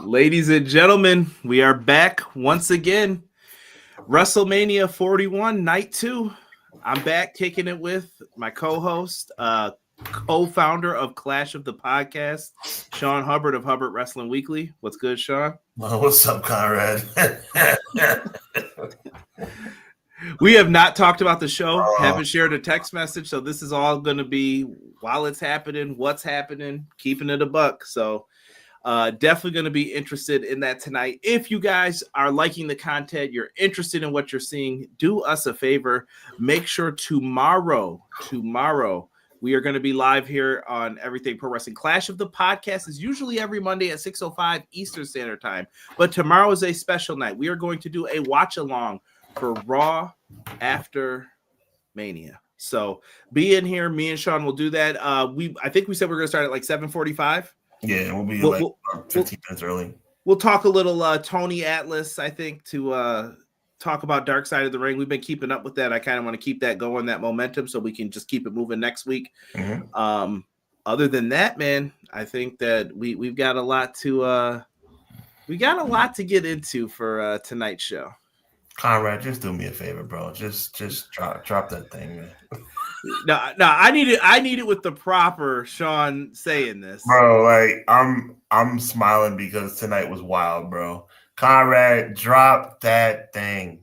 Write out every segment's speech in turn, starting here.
Ladies and gentlemen, we are back once again. WrestleMania 41, night 2. I'm back kicking it with my co-host, co-founder of Clash of the Podcast, Sean Hubbard of Hubbard Wrestling Weekly. What's good, Sean? Well, what's up, Conrad? We have not talked about the show, haven't shared a text message, so this is all going to be while it's happening, what's happening, keeping it a buck. So definitely going to be interested in that tonight. If you guys are liking the content, you're interested in what you're seeing, do us a favor. Make sure tomorrow, we are going to be live here on Everything Pro Wrestling. Clash of the Podcast is usually every Monday at 6:05 Eastern Standard Time, but tomorrow is a special night. We are going to do a watch-along for Raw after Mania. So be in here. Me and Sean will do that. I think we said we're going to start at like 7:45. Yeah, we'll be 15 minutes early. We'll talk a little Tony Atlas, I think, to talk about Dark Side of the Ring. We've been keeping up with that. I kind of want to keep that going, that momentum, so we can just keep it moving next week. Mm-hmm. Other than that, man, I think that we've got a lot to get into for tonight's show. Conrad, just do me a favor, bro. Just drop that thing, man. No, I need it with the proper Sean saying this, bro. Like I'm smiling because tonight was wild, bro. Conrad, drop that thing.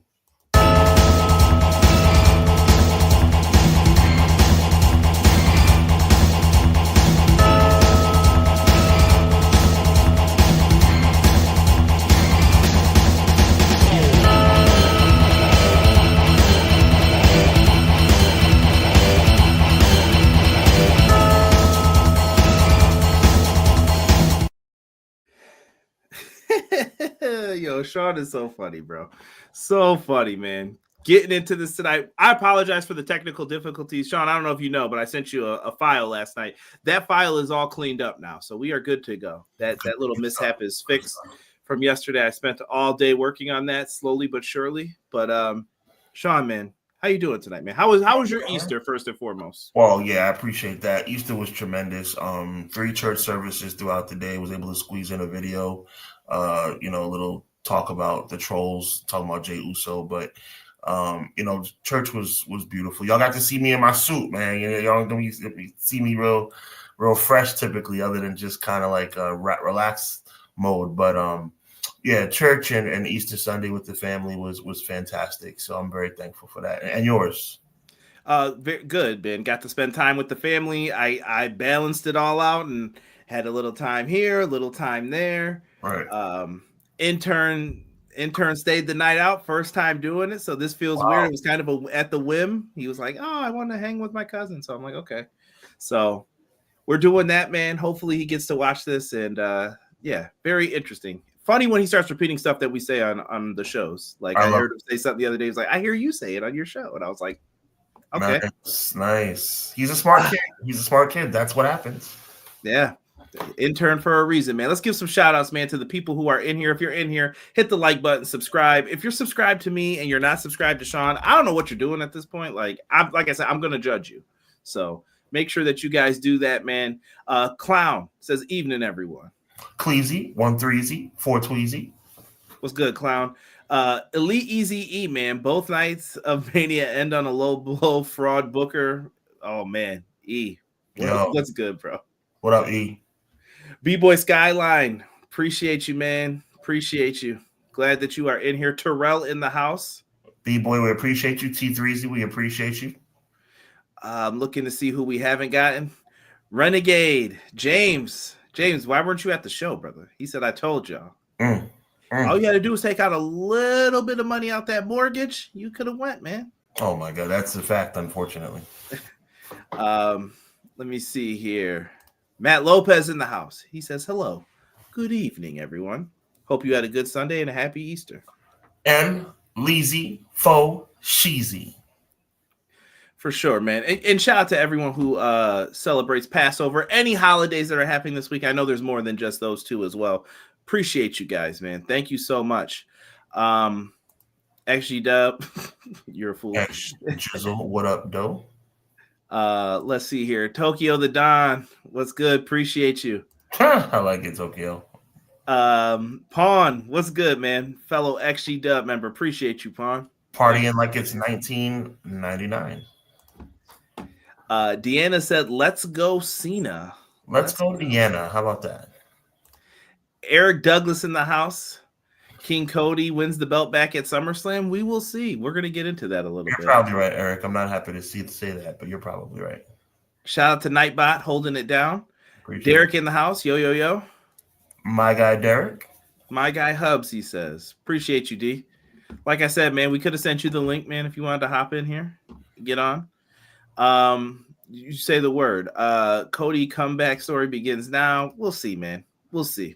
Yo, Sean is so funny, bro. So funny, man. Getting into this tonight. I apologize for the technical difficulties. Sean, I don't know if you know, but I sent you a file last night. That file is all cleaned up now, so we are good to go. That little mishap is fixed from yesterday. I spent all day working on that, slowly but surely. But Sean, man, how you doing tonight, man? How was your Easter, first and foremost? Well, yeah, I appreciate that. Easter was tremendous. 3 church services throughout the day. Was able to squeeze in a video. A little talk about the trolls, talking about Jey Uso, but church was beautiful. Y'all got to see me in my suit, man. Y'all don't see me real fresh typically, other than just kind of like relaxed mode. But yeah, church and Easter Sunday with the family was fantastic. So I'm very thankful for that. And yours? Very good, Ben. Got to spend time with the family. I balanced it all out and had a little time here, a little time there. Right. Intern stayed the night out, first time doing it, so this feels weird. It was kind of at the whim. He was like, "Oh, I want to hang with my cousin," so I'm like, "Okay." So we're doing that, man. Hopefully he gets to watch this, and yeah, very interesting. Funny when he starts repeating stuff that we say on the shows. Like I heard him say something the other day. He's like, "I hear you say it on your show," and I was like, "Okay, nice." He's a smart kid. That's what happens. Yeah. Intern for a reason, man. Let's give some shout outs, man, to the people who are in here. If you're in here, hit the like button, subscribe. If you're subscribed to me and you're not subscribed to Sean, I don't know what you're doing at this point. Like I said, I'm gonna judge you. So make sure that you guys do that, man. Clown says evening, everyone. Cleasy, 1-3-easy, 4-tweezy. What's good, Clown? Elite Easy E, man. Both nights of Mania end on a low blow. Fraud Booker. Oh man, E. What's good, bro? What up, E? B-Boy Skyline, appreciate you, man. Appreciate you. Glad that you are in here. Terrell in the house. B-Boy, we appreciate you. T3Z, we appreciate you. I'm looking to see who we haven't gotten. Renegade, James, why weren't you at the show, brother? He said, I told y'all. All you had to do was take out a little bit of money out that mortgage. You could have went, man. Oh, my God. That's a fact, unfortunately. Let me see here. Matt Lopez in the house. He says, hello. Good evening, everyone. Hope you had a good Sunday and a happy Easter. And Leezy, Fo, Sheezy. For sure, man. And shout out to everyone who celebrates Passover. Any holidays that are happening this week. I know there's more than just those two as well. Appreciate you guys, man. Thank you so much. XG Dub, you're a fool. Jizzle, what up, doe? Let's see here. Tokyo the Don, what's good? Appreciate you. I like it, Tokyo. Pawn, what's good, man? Fellow XG Dub member, appreciate you, Pawn. Partying like it's 1999. Deanna said, "Let's go, Cena." Let's go, Deanna. How about that? Eric Douglas in the house. King Cody wins the belt back at SummerSlam. We will see. We're going to get into that a little bit. You're probably right, Eric. I'm not happy to say that, but you're probably right. Shout out to Nightbot holding it down. Appreciate Derek it. in the house. Yo, yo, yo. My guy, Derek. My guy, Hubs, he says. Appreciate you, D. Like I said, man, we could have sent you the link, man, if you wanted to hop in here. Get on. You say the word. Cody comeback story begins now. We'll see, man. We'll see.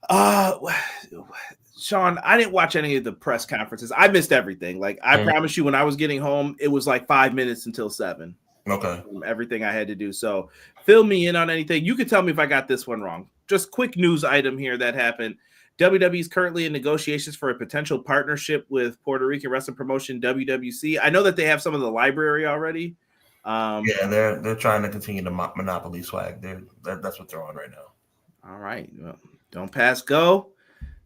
Sean, I didn't watch any of the press conferences. I missed everything. Like, I promise you, when I was getting home, it was like 5 minutes until 7. Okay. From everything I had to do. So fill me in on anything. You can tell me if I got this one wrong. Just quick news item here that happened. WWE is currently in negotiations for a potential partnership with Puerto Rican wrestling promotion WWC. I know that they have some of the library already. Yeah, they're trying to continue the monopoly swag. That's what they're on right now. All right. Well, don't pass go.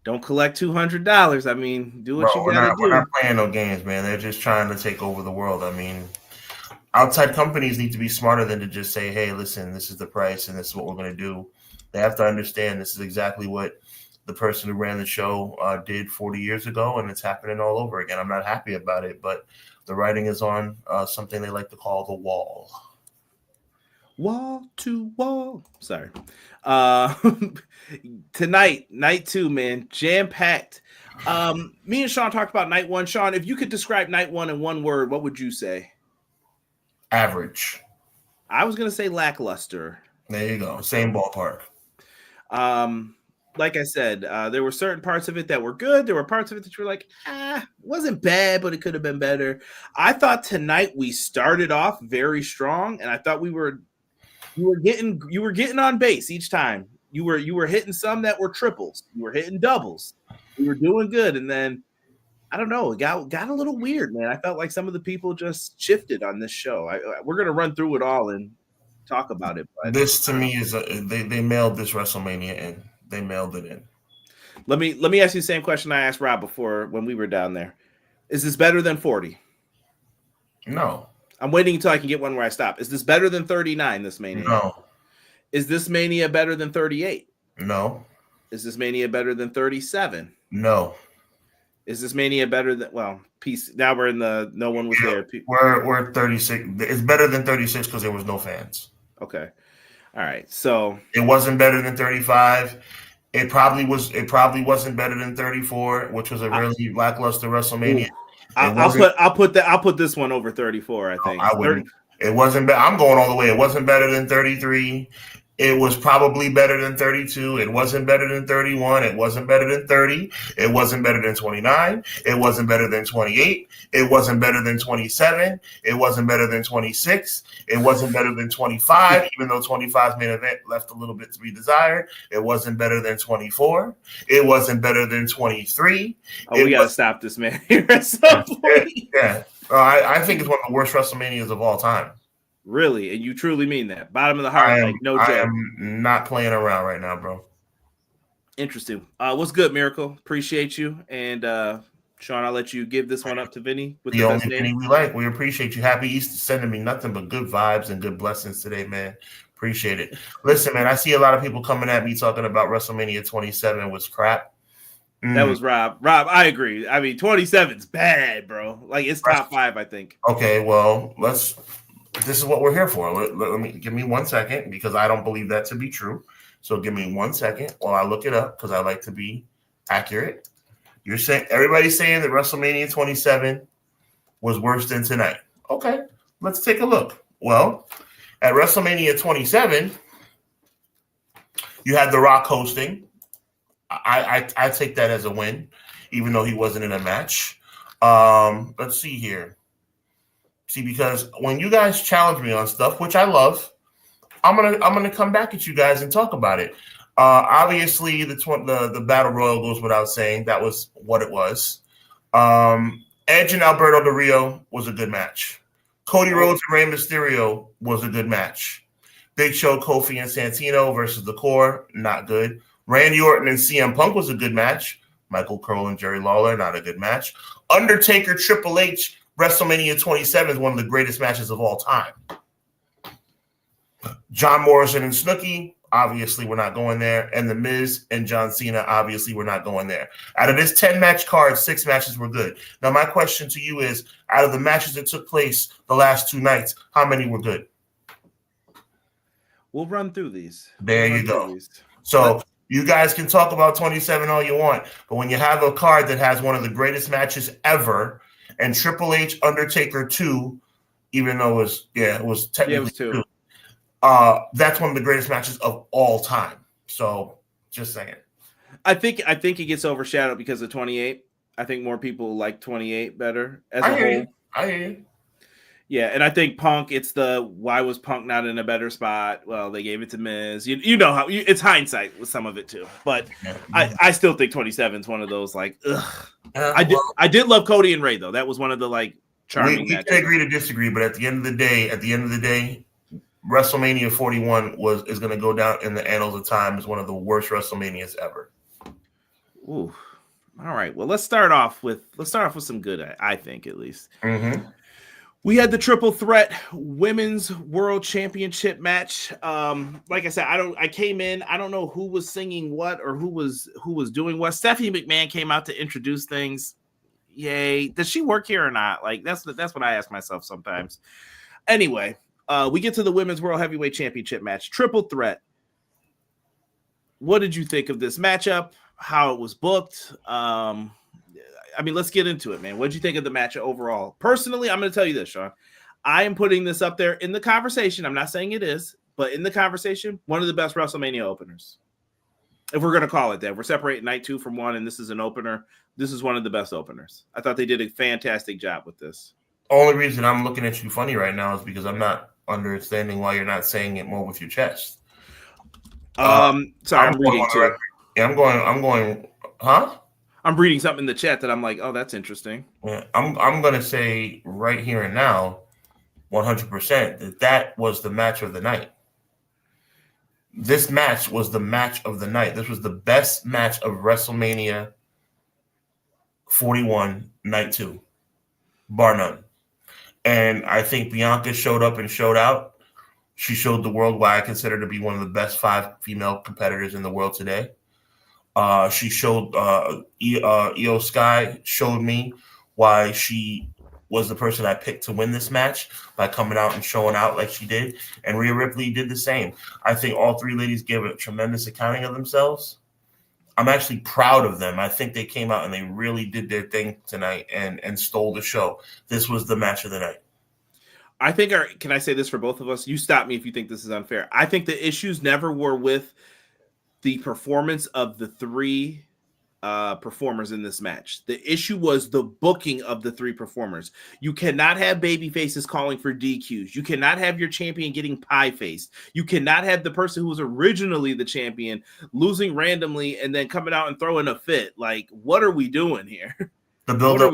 Don't collect $200. I mean, do what you gotta do. We're not playing no games, man. They're just trying to take over the world. I mean, outside companies need to be smarter than to just say, hey, listen, this is the price and this is what we're going to do. They have to understand this is exactly what the person who ran the show did 40 years ago, and it's happening all over again. I'm not happy about it, but the writing is on something they like to call the wall. Wall to wall. Sorry. Tonight, night 2, man, jam-packed. Me and Sean talked about night 1. Sean, if you could describe night 1 in one word, what would you say? Average. I was going to say lackluster. There you go. Same ballpark. Like I said, there were certain parts of it that were good. There were parts of it that you were like, wasn't bad, but it could have been better. I thought tonight we started off very strong, and I thought you were getting on base each time. You were hitting some that were triples. You were hitting doubles. You were doing good, and then I don't know, it got a little weird, man. I felt like some of the people just shifted on this show. We're gonna run through it all and talk about it. But this to me is they mailed this WrestleMania in. They mailed it in. Let me ask you the same question I asked Rob before when we were down there. Is this better than 40? No. I'm waiting until I can get one where I stop. Is this better than 39, this Mania? No. Is this Mania better than 38? No. Is this Mania better than 37? No. Is this Mania better than, well, peace. Now we're in the no one was there. We're 36. It's better than 36 because there was no fans. Okay. All right. So it wasn't better than 35. It probably wasn't better than 34, which was a really lackluster WrestleMania. I'll put this one over 34, I think. I wouldn't. It wasn't I'm going all the way. It wasn't better than 33. It was probably better than 32. It wasn't better than 31. It wasn't better than 30. It wasn't better than 29. It wasn't better than 28. It wasn't better than 27. It wasn't better than 26. It wasn't better than 25, even though 25's main event left a little bit to be desired. It wasn't better than 24. It wasn't better than 23. We got to stop this, man. At some point. Yeah. I think it's one of the worst WrestleManias of all time. Really? And you truly mean that? Bottom of the heart, no joke. I am not playing around right now, bro. Interesting. What's good, Miracle? Appreciate you. And Sean, I'll let you give this one up to Vinny. With the only Vinny we like. We appreciate you. Happy Easter. Sending me nothing but good vibes and good blessings today, man. Appreciate it. Listen, man, I see a lot of people coming at me talking about WrestleMania 27 was crap. That was Rob. Rob, I agree. I mean, 27's bad, bro. Like, it's top 5, I think. Okay, well, this is what we're here for. Let me give me 1 second because I don't believe that to be true. So give me 1 second while I look it up because I like to be accurate. You're saying everybody's saying that WrestleMania 27 was worse than tonight. Okay, let's take a look. Well, at WrestleMania 27, you had The Rock hosting. I take that as a win, even though he wasn't in a match. Let's see here. See, because when you guys challenge me on stuff, which I love, I'm gonna come back at you guys and talk about it. Obviously, the Battle Royal goes without saying. That was what it was. Edge and Alberto Del Rio was a good match. Cody Rhodes and Rey Mysterio was a good match. Big Show, Kofi and Santino versus The Core, not good. Randy Orton and CM Punk was a good match. Michael Cole and Jerry Lawler, not a good match. Undertaker Triple H WrestleMania 27 is one of the greatest matches of all time. John Morrison and Snooki, obviously we're not going there. And The Miz and John Cena, obviously we're not going there. Out of this 10-match card, 6 matches were good. Now, my question to you is, out of the matches that took place the last 2 nights, how many were good? We'll run through these. There you go. So you guys can talk about 27 all you want, but when you have a card that has one of the greatest matches ever, and Triple H Undertaker 2, even though it was technically 2. That's one of the greatest matches of all time. So just saying. I think it gets overshadowed because of 28. I think more people like 28 better as a whole. I hear you. Yeah, and I think Punk, it's why was Punk not in a better spot? Well, they gave it to Miz. You know how it's hindsight with some of it too. But I still think 27 is one of those like, ugh. I did love Cody and Ray though. That was one of the charming we matches. can agree to disagree, but at the end of the day, WrestleMania 41 is going to go down in the annals of time as one of the worst WrestleManias ever. Ooh. All right. Well, let's start off with some good, I think, at least. Mm-hmm. We had the triple threat women's world championship match. Like I said, I came in, I don't know who was singing what or who was doing what. Stephanie McMahon came out to introduce things. Yay. Does she work here or not? That's what I ask myself sometimes. Anyway, we get to the women's world heavyweight championship match, triple threat. What did you think of this matchup? How it was booked? Let's get into it, man. What did you think of the match overall? Personally, I'm going to tell you this, Sean. I am putting this up there in the conversation. I'm not saying it is, but in the conversation, one of the best WrestleMania openers. If we're going to call it that. We're separating night 2 from 1, and this is an opener. This is one of the best openers. I thought they did a fantastic job with this. Only reason I'm looking at you funny right now is because I'm not understanding why you're not saying it more with your chest. Sorry, I'm reading too. Yeah, I'm going, huh? I'm reading something in the chat that I'm like, oh, that's interesting. Yeah, I'm going to say right here and now, 100%, that was the match of the night. This match was the match of the night. This was the best match of WrestleMania 41, night 2, bar none. And I think Bianca showed up and showed out. She showed the world why I consider her to be one of the best 5 female competitors in the world today. She showed IYO SKY showed me why she was the person I picked to win this match by coming out and showing out like she did. And Rhea Ripley did the same. I think all 3 ladies gave a tremendous accounting of themselves. I'm actually proud of them. I think they came out and they really did their thing tonight and stole the show. This was the match of the night. I think, can I say this for both of us? You stop me if you think this is unfair. I think the issues never were with the performance of the 3 performers in this match. The issue was the booking of the 3 performers. You cannot have baby faces calling for DQs. You cannot have your champion getting pie faced. You cannot have the person who was originally the champion losing randomly and then coming out and throwing a fit. Like, what are we doing here? The build-up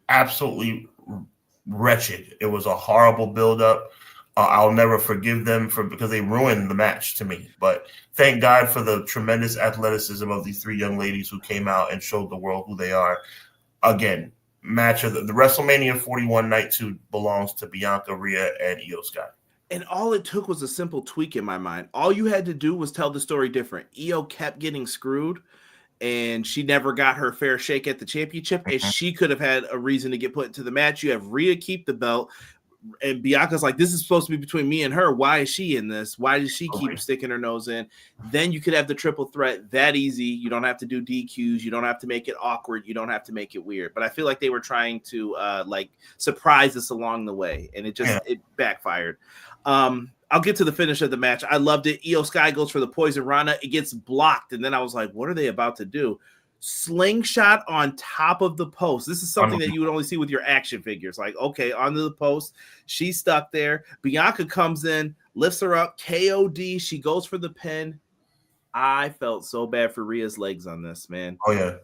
absolutely wretched. It was a horrible build-up. I'll never forgive them because they ruined the match to me. But thank God for the tremendous athleticism of these 3 young ladies who came out and showed the world who they are. Again, match of the WrestleMania 41 night 2 belongs to Bianca, Rhea, and IYO SKY. And all it took was a simple tweak in my mind. All you had to do was tell the story different. IYO kept getting screwed, and she never got her fair shake at the championship, and she could have had a reason to get put into the match. You have Rhea keep the belt. And Bianca's like, this is supposed to be between me and her. Why is she in this? Why does she keep sticking her nose in? Then you could have the triple threat that easy. You don't have to do DQs. You don't have to make it awkward. You don't have to make it weird. But I feel like they were trying to surprise us along the way, and it backfired. I'll get to the finish of the match. I loved it. IYO SKY goes for the Poison Rana. It gets blocked, and then I was like, what are they about to do? Slingshot on top of the post. This is something that you would only see with your action figures. Like, okay, onto the post. She's stuck there. Bianca comes in, lifts her up, KOD. She goes for the pin. I felt so bad for Rhea's legs on this, man. Oh, yeah.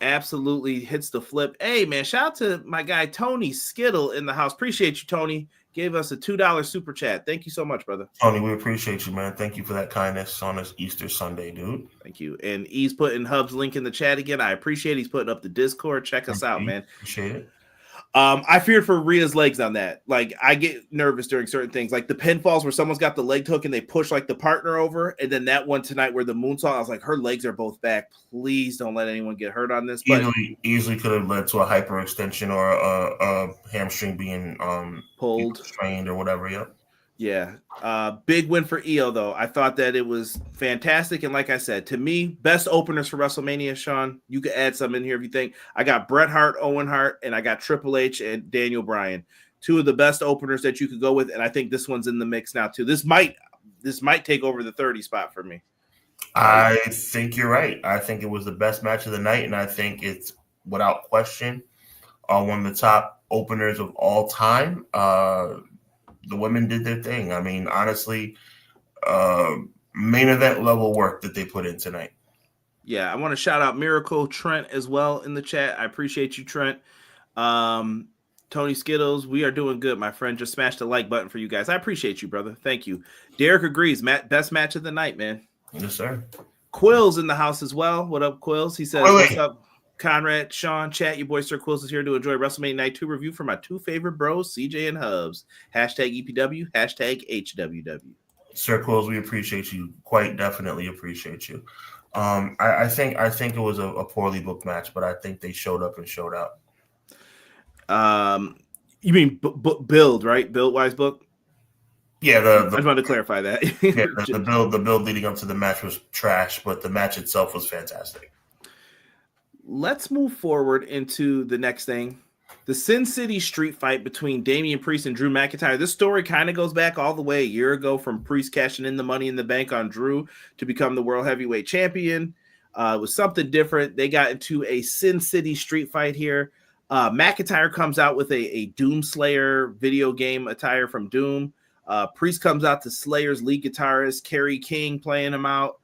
Absolutely hits the flip. Hey, man, shout out to my guy, Tony Skittle in the house. Appreciate you, Tony. gave us a $2 super chat. Thank you so much, brother. Tony, we appreciate you, man. Thank you for that kindness on this Easter Sunday, dude. Thank you. And he's putting Hub's link in the chat again. I appreciate it. He's putting up the Discord. Check us out, man. Appreciate it. I feared for Rhea's legs on that. Like, I get nervous during certain things, like the pinfalls where someone's got the leg hook and they push like the partner over, and then that one tonight where the moonsault, I was like, her legs are both back. Please don't let anyone get hurt on this. But Easily could have led to a hyperextension or a hamstring being pulled, strained, or whatever. Yep. Yeah. Big win for IYO, though. I thought that it was fantastic. And like I said, to me, best openers for WrestleMania, Sean. You could add some in here if you think. I got Bret Hart, Owen Hart, and I got Triple H and Daniel Bryan. Two of the best openers that you could go with. And I think this one's in the mix now, too. This might take over the 30 spot for me. I think you're right. I think it was the best match of the night, and I think it's, without question, one of the top openers of all time. The women did their thing. I mean, honestly, main event level work that they put in tonight. Yeah, I want to shout out Miracle Trent as well in the chat. I appreciate you, Trent. Tony Skittles, we are doing good, my friend. Just smash the like button for you guys. I appreciate you, brother. Thank you. Derek agrees. Best match of the night, man. Yes, sir. Quill's in the house as well. What up, Quills? He says, what's up, Conrad, Sean, chat, your boy Sir Quills is here to enjoy WrestleMania Night 2 review for my two favorite bros, CJ and Hubs. Hashtag EPW, hashtag HWW. Sir Quills, we appreciate you. Quite definitely appreciate you. I think it was a poorly booked match, but I think they showed up and showed out. You mean build, right? Build-wise book? Yeah, I just wanted to clarify that. Yeah, the build leading up to the match was trash, but the match itself was fantastic. Let's move forward into the next thing. The Sin City street fight between Damian Priest and Drew McIntyre. This story kind of goes back all the way a year ago, from Priest cashing in the Money in the Bank on Drew to become the World Heavyweight Champion. It was something different. They got into a Sin City street fight here. McIntyre comes out with a Doom Slayer video game attire from Doom. Priest comes out to Slayer's lead guitarist, Kerry King, playing him out.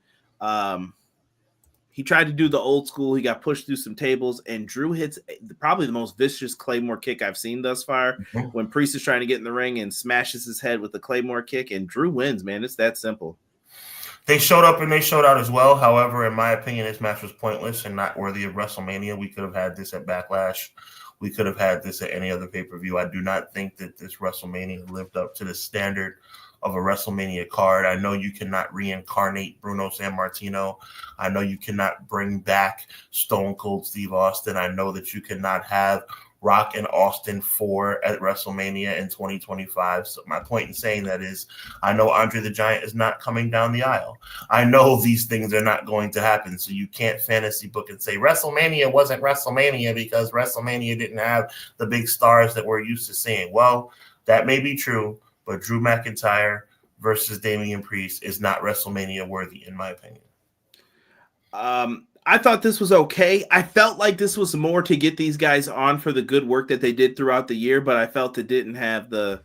He tried to do the old school. He got pushed through some tables, and Drew hits probably the most vicious Claymore kick I've seen thus far. Mm-hmm. When Priest is trying to get in the ring and smashes his head with the Claymore kick, and Drew wins, man. It's that simple. They showed up and they showed out as well. However, in my opinion, this match was pointless and not worthy of WrestleMania. We could have had this at Backlash. We could have had this at any other pay-per-view. I do not think that this WrestleMania lived up to the standard of a WrestleMania card. I know you cannot reincarnate Bruno Sammartino. I know you cannot bring back Stone Cold Steve Austin. I know that you cannot have Rock and Austin 4 at WrestleMania in 2025. So my point in saying that is, I know Andre the Giant is not coming down the aisle. I know these things are not going to happen. So you can't fantasy book and say WrestleMania wasn't WrestleMania because WrestleMania didn't have the big stars that we're used to seeing. Well, that may be true, but Drew McIntyre versus Damian Priest is not WrestleMania worthy, in my opinion. I thought this was okay. I felt like this was more to get these guys on for the good work that they did throughout the year, but I felt it didn't have the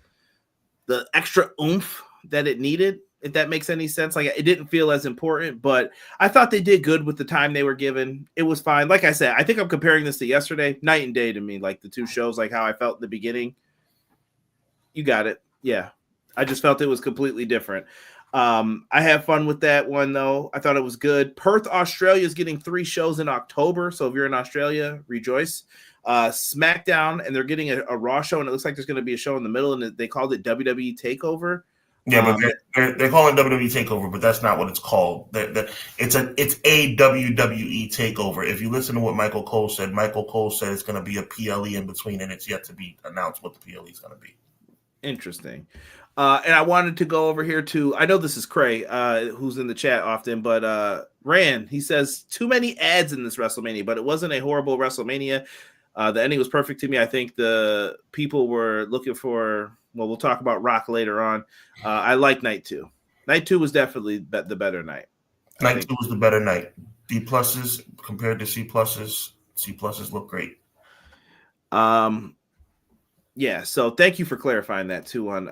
extra oomph that it needed, if that makes any sense. Like, it didn't feel as important, but I thought they did good with the time they were given. It was fine. Like I said, I think I'm comparing this to yesterday, night and day to me, like the two shows, like how I felt in the beginning. You got it. Yeah. I just felt it was completely different. I had fun with that one, though. I thought it was good. Perth, Australia is getting 3 shows in October. So if you're in Australia, rejoice. SmackDown, and they're getting a Raw show, and it looks like there's going to be a show in the middle, and they called it WWE TakeOver. Yeah, but they're calling WWE TakeOver, but that's not what it's called. It's a WWE TakeOver. If you listen to what Michael Cole said it's going to be a PLE in between, and it's yet to be announced what the PLE is going to be. Interesting. And I wanted to go over here to, I know this is Cray, who's in the chat often, but Rand, he says, too many ads in this WrestleMania, but it wasn't a horrible WrestleMania. The ending was perfect to me. I think the people were looking for, well, we'll talk about Rock later on. I like Night 2. Night 2 was definitely the better night. Night 2 was the better night. B pluses compared to C pluses. C pluses look great. Yeah, so thank you for clarifying that too on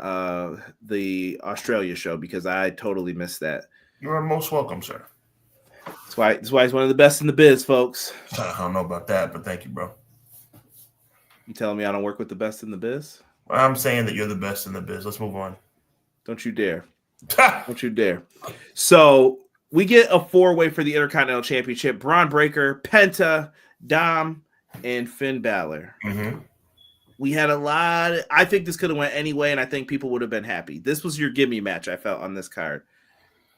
the Australia show, because I totally missed that. You are most welcome, sir. That's why he's one of the best in the biz, folks. I don't know about that, but thank you, bro. You telling me I don't work with the best in the biz? I'm saying that you're the best in the biz. Let's move on. Don't you dare. Don't you dare. So we get a 4-way for the Intercontinental Championship. Braun Breaker, Penta, Dom, and Finn Balor. Mm-hmm. We had a lot. I think this could have went anyway, and I think people would have been happy. This was your gimme match, I felt, on this card.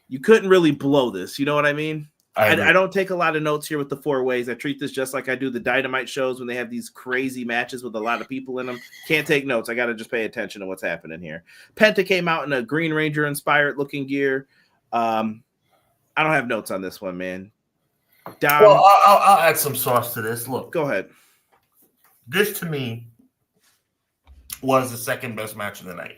You couldn't really blow this. You know what I mean? I don't take a lot of notes here with the 4-ways. I treat this just like I do the Dynamite shows when they have these crazy matches with a lot of people in them. Can't take notes. I got to just pay attention to what's happening here. Penta came out in a Green Ranger-inspired looking gear. I don't have notes on this one, man. Dom, well, I'll add some sauce to this. Look. Go ahead. This, to me, was the second best match of the night.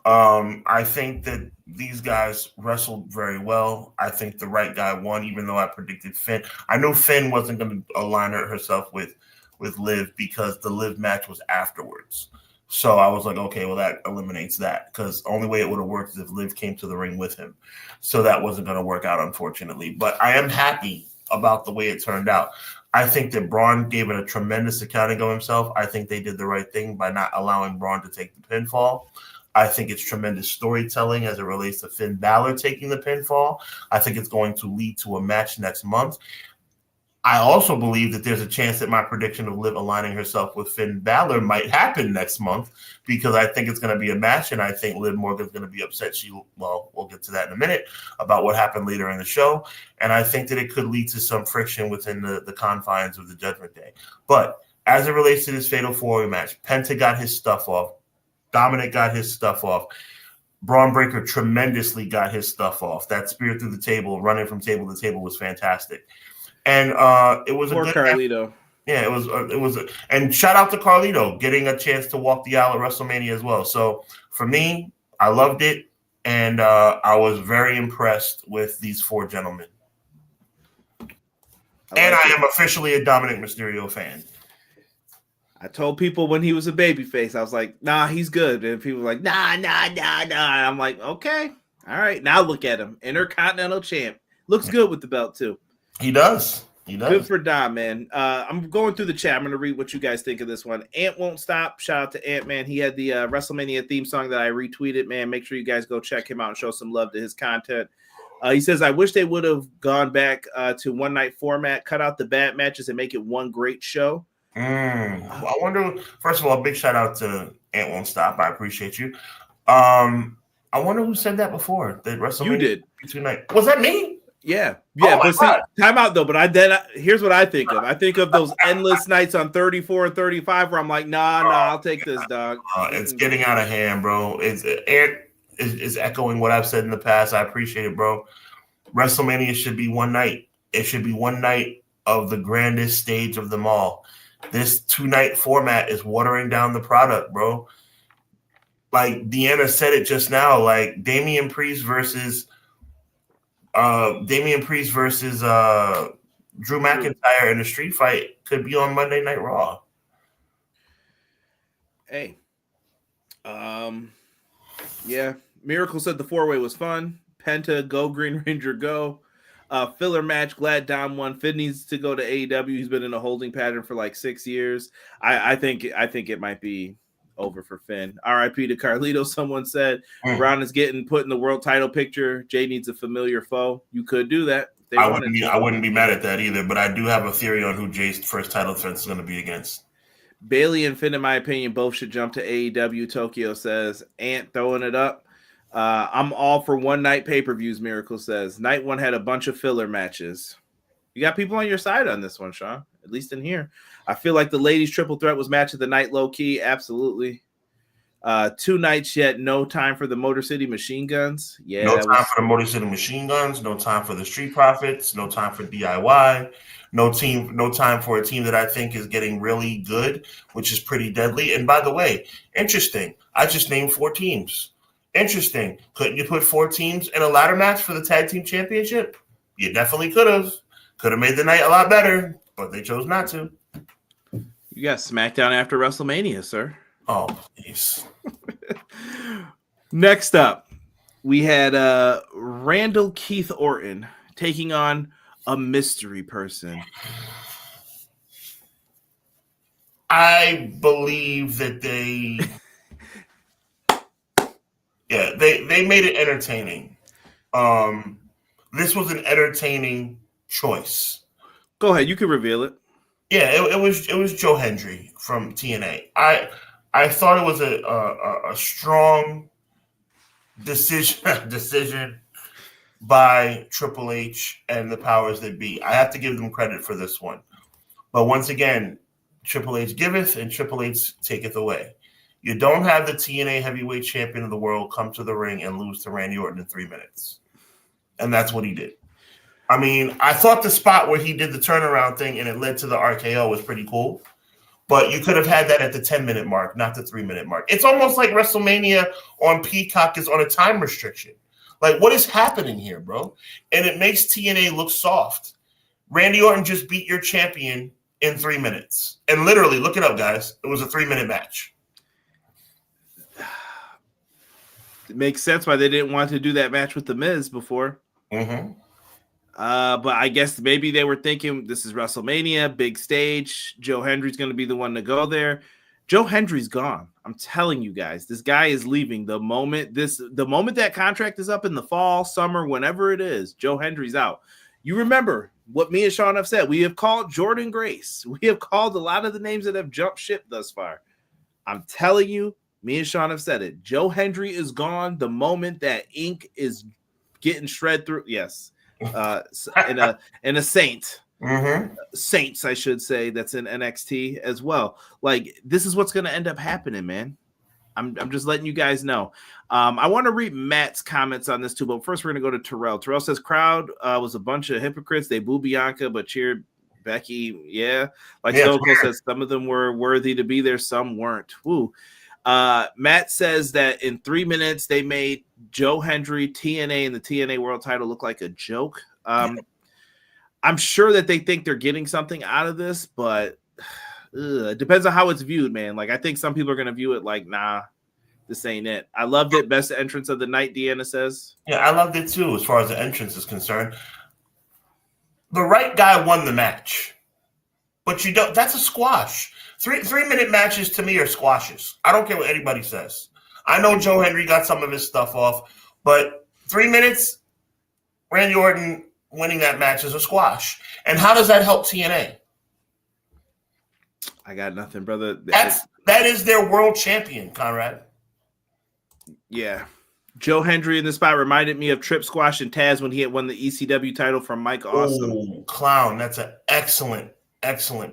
I think that these guys wrestled very well. I think the right guy won, even though I predicted Finn. I knew Finn wasn't going to align herself with Liv because the Liv match was afterwards. So I was like, okay, well, that eliminates that because the only way it would have worked is if Liv came to the ring with him. So that wasn't going to work out, unfortunately. But I am happy about the way it turned out. I think that Braun gave it a tremendous accounting of himself. I think they did the right thing by not allowing Braun to take the pinfall. I think it's tremendous storytelling as it relates to Finn Balor taking the pinfall. I think it's going to lead to a match next month. I also believe that there's a chance that my prediction of Liv aligning herself with Finn Balor might happen next month because I think it's going to be a match, and I think Liv Morgan's going to be upset. We'll get to that in a minute about what happened later in the show, and I think that it could lead to some friction within the confines of the Judgment Day. But as it relates to this Fatal 4-Way match, Penta got his stuff off. Dominik got his stuff off. Braun Breaker tremendously got his stuff off. That spear through the table, running from table to table was fantastic. And it was Poor a good Carlito. Yeah, it was and shout out to Carlito getting a chance to walk the aisle at WrestleMania as well. So for me, I loved it, and I was very impressed with these 4 gentlemen. I am officially a Dominik Mysterio fan. I told people when he was a babyface, I was like, nah, he's good. And people were like, nah. And I'm like, okay. All right. Now look at him. Intercontinental champ. Looks good with the belt, too. He does. Good for Dom, man. I'm going through the chat. I'm going to read what you guys think of this one. Ant Won't Stop. Shout out to Ant, man. He had the WrestleMania theme song that I retweeted, man. Make sure you guys go check him out and show some love to his content. He says, I wish they would have gone back to one-night format, cut out the bad matches, and make it one great show. I wonder, first of all, big shout out to Ant Won't Stop. I appreciate you. I wonder who said that before. That WrestleMania You did. Tonight. Was that me? Yeah. Oh but see, time out though. But here's what I think of. I think of those endless nights on 34 and 35 where I'm like, nah, I'll take this, dog. It's getting out of hand, bro. Ant is echoing what I've said in the past. I appreciate it, bro. WrestleMania should be one night. It should be one night of the grandest stage of them all. This 2-night format is watering down the product, bro. Like Deanna said it just now, like Damian Priest versus Drew McIntyre in a street fight could be on Monday Night Raw. Hey. Yeah. Miracle said the 4-way was fun. Penta, go Green Ranger, go. Filler match. Glad Dom won. Finn needs to go to AEW. He's been in a holding pattern for like 6 years. I think it might be over for Finn. RIP to Carlito. Someone said Braun is getting put in the world title picture. Jay needs a familiar foe. You could do that. I wouldn't be mad at that either, but I do have a theory on who Jay's first title threat is going to be against. Bailey and Finn, in my opinion, both should jump to AEW. Tokyo says. Ant throwing it up. I'm all for one-night pay-per-views, Miracle says. Night 1 had a bunch of filler matches. You got people on your side on this one, Sean, at least in here. I feel like the ladies' triple threat was match of the night low-key. Absolutely. 2 nights yet, no time for the Motor City Machine Guns. Yeah, no time for the Motor City Machine Guns. No time for the Street Profits. No time for DIY. No time for a team that I think is getting really good, which is pretty deadly. And by the way, interesting. I just named 4 teams. Interesting. Couldn't you put 4 teams in a ladder match for the tag team championship? You definitely could have. Could have made the night a lot better, but they chose not to. You got SmackDown after WrestleMania, sir. Oh, please. Next up, we had Randall Keith Orton taking on a mystery person. I believe that they made it entertaining. This was an entertaining choice. Go ahead, you can reveal it. Yeah, it was Joe Hendry from TNA. I thought it was a strong decision by Triple H and the powers that be. I have to give them credit for this one. But once again, Triple H giveth and Triple H taketh away. You don't have the TNA heavyweight champion of the world come to the ring and lose to Randy Orton in 3 minutes. And that's what he did. I mean, I thought the spot where he did the turnaround thing and it led to the RKO was pretty cool. But you could have had that at the 10-minute mark, not the 3-minute mark. It's almost like WrestleMania on Peacock is on a time restriction. Like, what is happening here, bro? And it makes TNA look soft. Randy Orton just beat your champion in 3 minutes. And literally, look it up, guys. It was a 3-minute match. It makes sense why they didn't want to do that match with The Miz before. Mm-hmm. But I guess maybe they were thinking this is WrestleMania, big stage. Joe Hendry's going to be the one to go there. Joe Hendry's gone. I'm telling you guys, this guy is leaving the moment that contract is up in the fall, summer, whenever it is. Joe Hendry's out. You remember what me and Sean have said. We have called Jordan Grace. We have called a lot of the names that have jumped ship thus far. I'm telling you, me and Sean have said it. Joe Hendry is gone the moment that ink is getting shred through. Yes. And a saint. Mm-hmm. Saints, I should say, that's in NXT as well. Like, this is what's going to end up happening, man. I'm just letting you guys know. I want to read Matt's comments on this too, but first we're going to go to Terrell. Terrell says, crowd was a bunch of hypocrites. They boo Bianca, but cheered Becky. Yeah. Like Stone Cold says, some of them were worthy to be there. Some weren't. Woo. Matt says that in 3 minutes, they made Joe Hendry, TNA, and the TNA World title look like a joke. I'm sure that they think they're getting something out of this, but it depends on how it's viewed, man. Like, I think some people are going to view it like, nah, this ain't it. I loved it. Best entrance of the night, Deanna says. Yeah, I loved it too, as far as the entrance is concerned. The right guy won the match, but you don't. That's a squash. 3-minute matches to me are squashes. I don't care what anybody says. I know Joe Hendry got some of his stuff off, but 3 minutes, Randy Orton winning that match is a squash. And how does that help TNA? I got nothing, brother. That is their world champion, Conrad. Yeah. Joe Hendry in this spot reminded me of Trip Squash and Taz when he had won the ECW title from Mike Awesome. Oh, clown. That's an excellent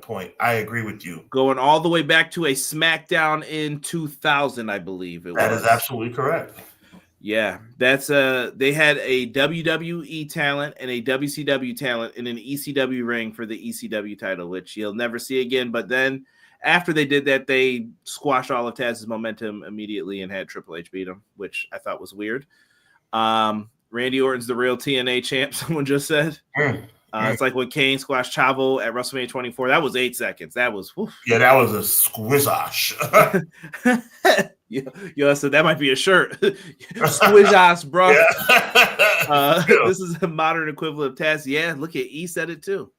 point. I agree with you. Going all the way back to a SmackDown in 2000, I believe it was. That is absolutely correct. Yeah, that's they had a WWE talent and a WCW talent in an ECW ring for the ECW title, which you'll never see again. But then after they did that, they squashed all of Taz's momentum immediately and had Triple H beat him, which I thought was weird. Randy Orton's the real TNA champ, someone just said. It's like when Kane squashed Chavo at WrestleMania 24. That was 8 seconds. That was woof. Yeah, that was a squizash. Yo, so that might be a shirt. Squizash, bro. Yeah. This is a modern equivalent of Taz. Yeah, look at E said it too.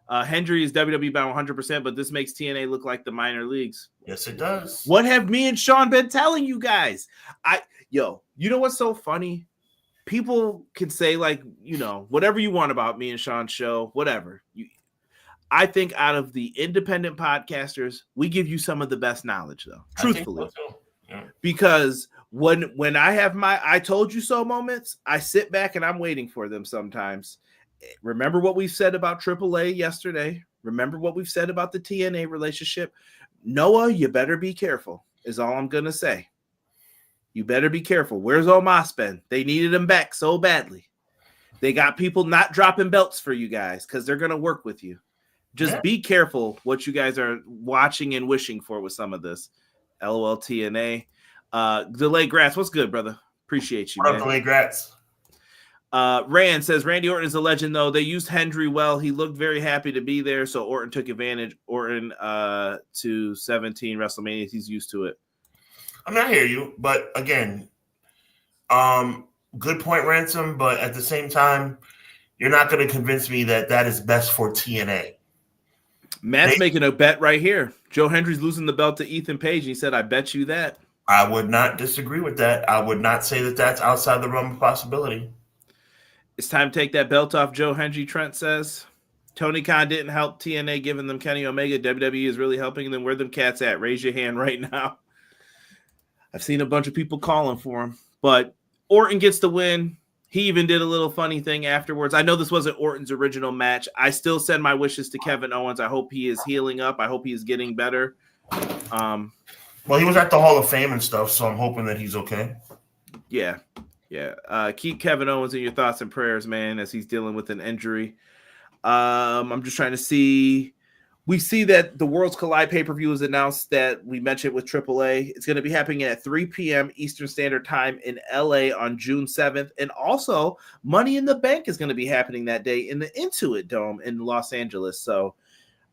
Hendry is WWE bound 100%, but this makes TNA look like the minor leagues. Yes, it does. What have me and Sean been telling you guys? You know what's so funny? People can say, like, you know, whatever you want about me and Sean's show, whatever. I think out of the independent podcasters, we give you some of the best knowledge, though, truthfully. So. Yeah. Because when I have my I told you so moments, I sit back and I'm waiting for them sometimes. Remember what we said about AAA yesterday. Remember what we've said about the TNA relationship. Noah, you better be careful, is all I'm going to say. You better be careful. Where's Omos been? They needed him back so badly. They got people not dropping belts for you guys because they're going to work with you. Just be careful what you guys are watching and wishing for with some of this. LOL TNA. Delay Grass, what's good, brother? Appreciate you, man. Delay Grass. Rand says, Randy Orton is a legend, though. They used Hendry well. He looked very happy to be there, so Orton took advantage. Orton to 17 WrestleMania. He's used to it. I mean, I hear you, but again, good point, Ransom, but at the same time, you're not going to convince me that that is best for TNA. Matt's making a bet right here. Joe Hendry's losing the belt to Ethan Page. And he said, I bet you that. I would not disagree with that. I would not say that that's outside the realm of possibility. It's time to take that belt off Joe Hendry, Trent says. Tony Khan didn't help TNA giving them Kenny Omega. WWE is really helping them. Where them cats at? Raise your hand right now. I've seen a bunch of people calling for him. But Orton gets the win. He even did a little funny thing afterwards. I know this wasn't Orton's original match. I still send my wishes to Kevin Owens. I hope he is healing up. I hope he is getting better. Well, he was at the Hall of Fame and stuff, so I'm hoping that he's okay. Yeah. Keep Kevin Owens in your thoughts and prayers, man, as he's dealing with an injury. I'm just trying to see. We see that the Worlds Collide pay-per-view was announced that we mentioned with AAA. It's going to be happening at 3 p.m. Eastern Standard Time in LA on June 7th. And also, Money in the Bank is going to be happening that day in the Intuit Dome in Los Angeles. So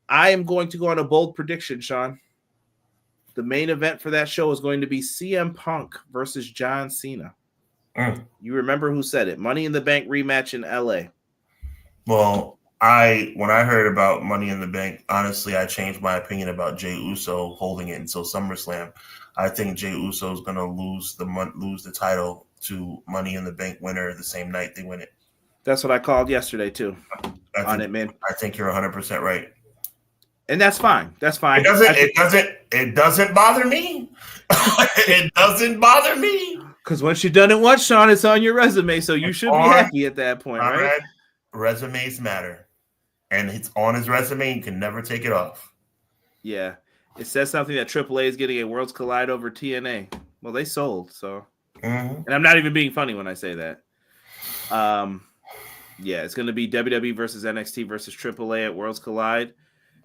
I am going to go on a bold prediction, Sean. The main event for that show is going to be CM Punk versus John Cena. You remember who said it? Money in the Bank rematch in LA. Well, when I heard about Money in the Bank, honestly, I changed my opinion about Jey Uso holding it until SummerSlam. I think Jey Uso is going to lose the title to Money in the Bank winner the same night they win it. That's what I called yesterday too. Man. I think you're 100% right, and that's fine. That's fine. It doesn't bother me. It doesn't bother me because once you've done it once, Sean, it's on your resume, so you should be happy at that point, right? Resumes matter. And it's on his resume. You can never take it off. Yeah. It says something that AAA is getting a Worlds Collide over TNA. Well, they sold, so. And I'm not even being funny when I say that. It's going to be WWE versus NXT versus AAA at Worlds Collide.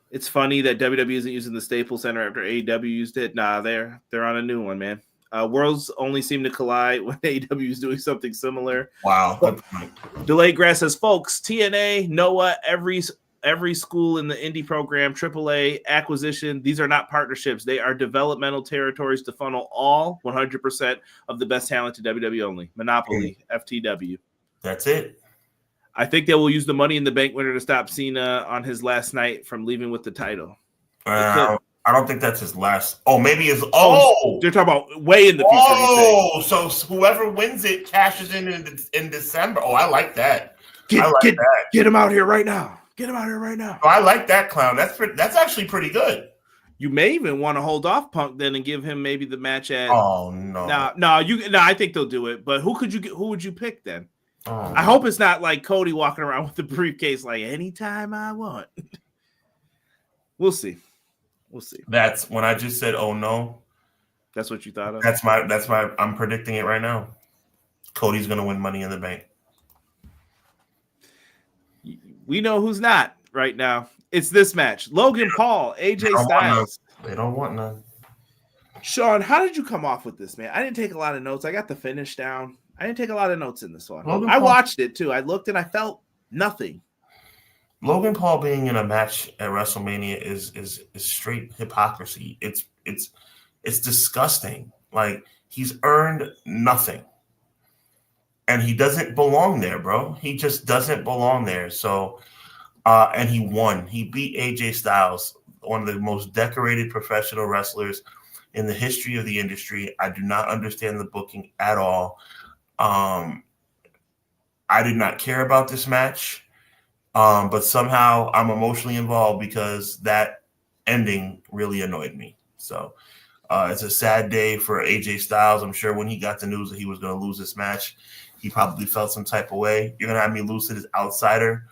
It's funny that WWE isn't using the Staples Center after AEW used it. Nah, they're on a new one, man. Worlds only seem to collide when AEW is doing something similar. Wow. Good point. Delayed Grass says, folks, TNA, Noah, every school in the indie program, AAA, acquisition, these are not partnerships. They are developmental territories to funnel all 100% of the best talent to WWE only. Monopoly, FTW. That's it. I think they will use the Money in the Bank winner to stop Cena on his last night from leaving with the title. I don't think that's his last. Oh, maybe his. Oh, they're talking about way in the future. Oh, so whoever wins it cashes in December. Oh, I like that. Get him out here right now. Get him out here right now. Oh, I like that, clown. That's actually pretty good. You may even want to hold off Punk then and give him maybe the match at. Oh no, I think they'll do it. But who would you pick then? Oh, I hope it's not like Cody walking around with the briefcase like anytime I want. We'll see. That's when I just said, "Oh no." That's what you thought of. That's my. I'm predicting it right now. Cody's gonna win Money in the Bank. We know who's not right now. It's this match: Logan Paul, AJ Styles. They don't want none. Sean, how did you come off with this, man? I didn't take a lot of notes. I got the finish down. I didn't take a lot of notes in this one. I watched it too. I looked and I felt nothing. Logan Paul being in a match at WrestleMania is straight hypocrisy. It's disgusting. Like, he's earned nothing. And he doesn't belong there, bro. He just doesn't belong there. So and he won. He beat AJ Styles, one of the most decorated professional wrestlers in the history of the industry. I do not understand the booking at all. I did not care about this match. But somehow I'm emotionally involved because that ending really annoyed me. So it's a sad day for AJ Styles. I'm sure when he got the news that he was going to lose this match, he probably felt some type of way. You're going to have me lose to this outsider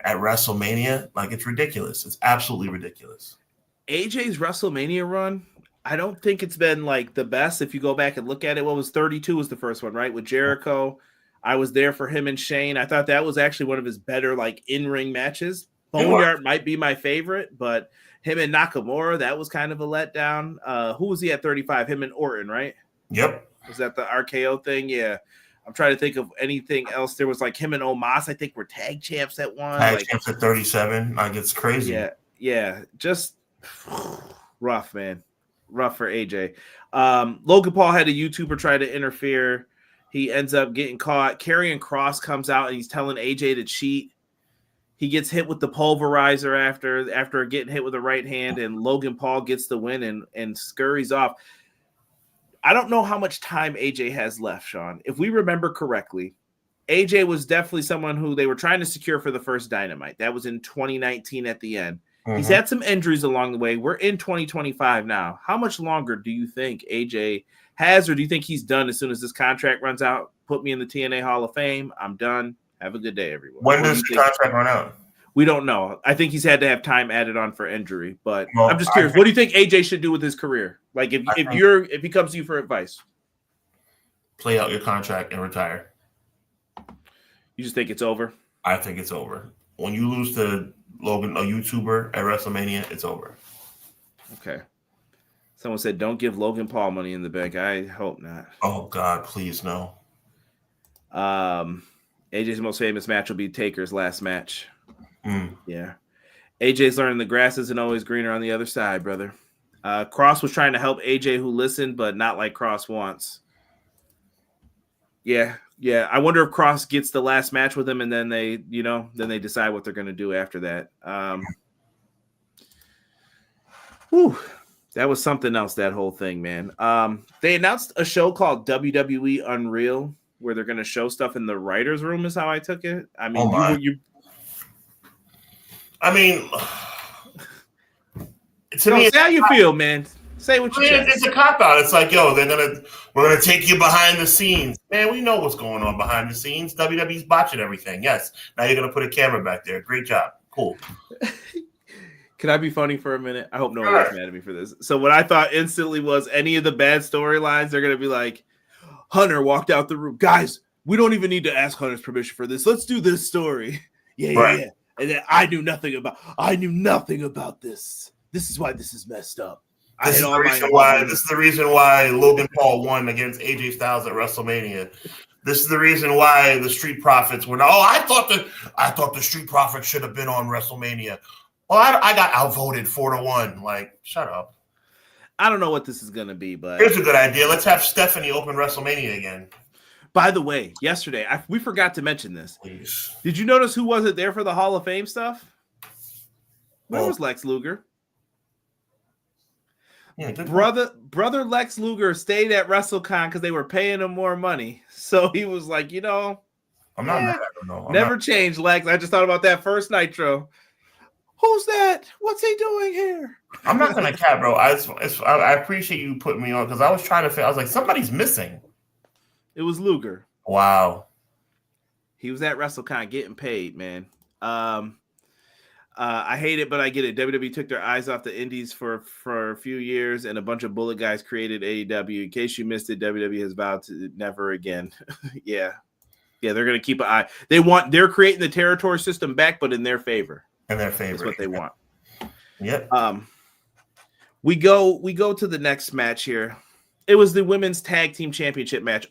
at WrestleMania? Like, it's ridiculous. It's absolutely ridiculous. AJ's WrestleMania run, I don't think it's been like the best. If you go back and look at it, what was 32 was the first one, right? With Jericho. I was there for him and Shane. I thought that was actually one of his better, like, in-ring matches. Boneyard might be my favorite, but him and Nakamura, that was kind of a letdown. Who was he at 35? Him and Orton, right? Yep. Was that the RKO thing? Yeah. I'm trying to think of anything else. There was like him and Omos, I think, were tag champs at one. Champs at 37. Like, it's crazy. Yeah. Just rough, man. Rough for AJ. Logan Paul had a YouTuber try to interfere. He ends up getting caught. Karrion Kross comes out and he's telling AJ to cheat. He gets hit with the pulverizer after getting hit with the right hand, and Logan Paul gets the win and scurries off. I don't know how much time AJ has left, Sean. If we remember correctly, AJ was definitely someone who they were trying to secure for the first Dynamite. That was in 2019 at the end. Mm-hmm. He's had some injuries along the way. We're in 2025 now. How much longer do you think AJ has, or do you think he's done as soon as this contract runs out? Put me in the TNA Hall of Fame. I'm done. Have a good day, everyone. When does the contract run out? We don't know. I think he's had to have time added on for injury, but I'm just curious. What do you think AJ should do with his career? Like if he comes to you for advice, play out your contract and retire. You just think it's over? I think it's over. When you lose to Logan, a YouTuber at WrestleMania, it's over. Okay. Someone said, "Don't give Logan Paul money in the bank." I hope not. Oh God, please no. AJ's most famous match will be Taker's last match. Yeah. AJ's learning the grass isn't always greener on the other side, brother. Cross was trying to help AJ, who listened, but not like Cross wants. Yeah. I wonder if Cross gets the last match with him, and then they decide what they're going to do after that. That was something else, that whole thing, man. They announced a show called WWE Unreal, where they're going to show stuff in the writer's room, is how I took it. I mean, to me, say how you feel, man. Say what you think. It's a cop-out. It's like, we're gonna take you behind the scenes. Man, we know what's going on behind the scenes. WWE's botching everything. Yes. Now you're gonna put a camera back there. Great job. Cool. Can I be funny for a minute? I hope no one gets mad at me for this. So what I thought instantly was any of the bad storylines, they're gonna be like, Hunter walked out the room. Guys, we don't even need to ask Hunter's permission for this. Let's do this story. Yeah. And then I knew nothing about this. This is why this is messed up. This is the reason why Logan Paul won against AJ Styles at WrestleMania. This is the reason why the Street Profits were. I thought the Street Profits should have been on WrestleMania. Well, I got outvoted 4-1. Like, shut up. I don't know what this is gonna be, but here's a good idea. Let's have Stephanie open WrestleMania again. By the way, yesterday we forgot to mention this. Please. Did you notice who wasn't there for the Hall of Fame stuff? Where was Lex Luger? Yeah, brother Lex Luger stayed at WrestleCon because they were paying him more money. So he was like, I'm not mad at him. Never changed, Lex. I just thought about that first Nitro. Who's that? What's he doing here? I'm not gonna cap, bro. I appreciate you putting me on because I was trying to figure. I was like, somebody's missing. It was Luger. Wow. He was at WrestleCon getting paid, man. I hate it, but I get it. WWE took their eyes off the indies for a few years, and a bunch of bullet guys created AEW. In case you missed it, WWE has vowed to never again. Yeah, they're gonna keep an eye. They're creating the territory system back, but in their favor. That's what they want. Yep. We go to the next match here. It was the women's tag team championship match.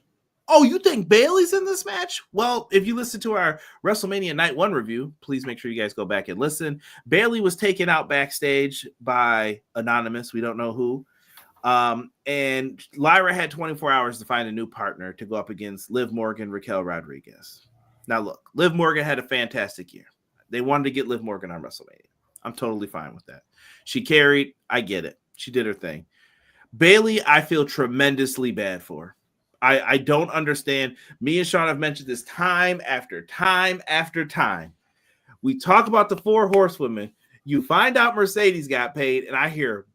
Oh, you think Bayley's in this match? Well, if you listen to our WrestleMania Night 1 review, please make sure you guys go back and listen. Bayley was taken out backstage by Anonymous. We don't know who. And Lyra had 24 hours to find a new partner to go up against Liv Morgan, Raquel Rodriguez. Now, look, Liv Morgan had a fantastic year. They wanted to get Liv Morgan on WrestleMania. I'm totally fine with that. She carried. I get it. She did her thing. Bayley, I feel tremendously bad for. I don't understand. Me and Sean have mentioned this time after time after time. We talk about the 4 horsewomen. You find out Mercedes got paid, and I hear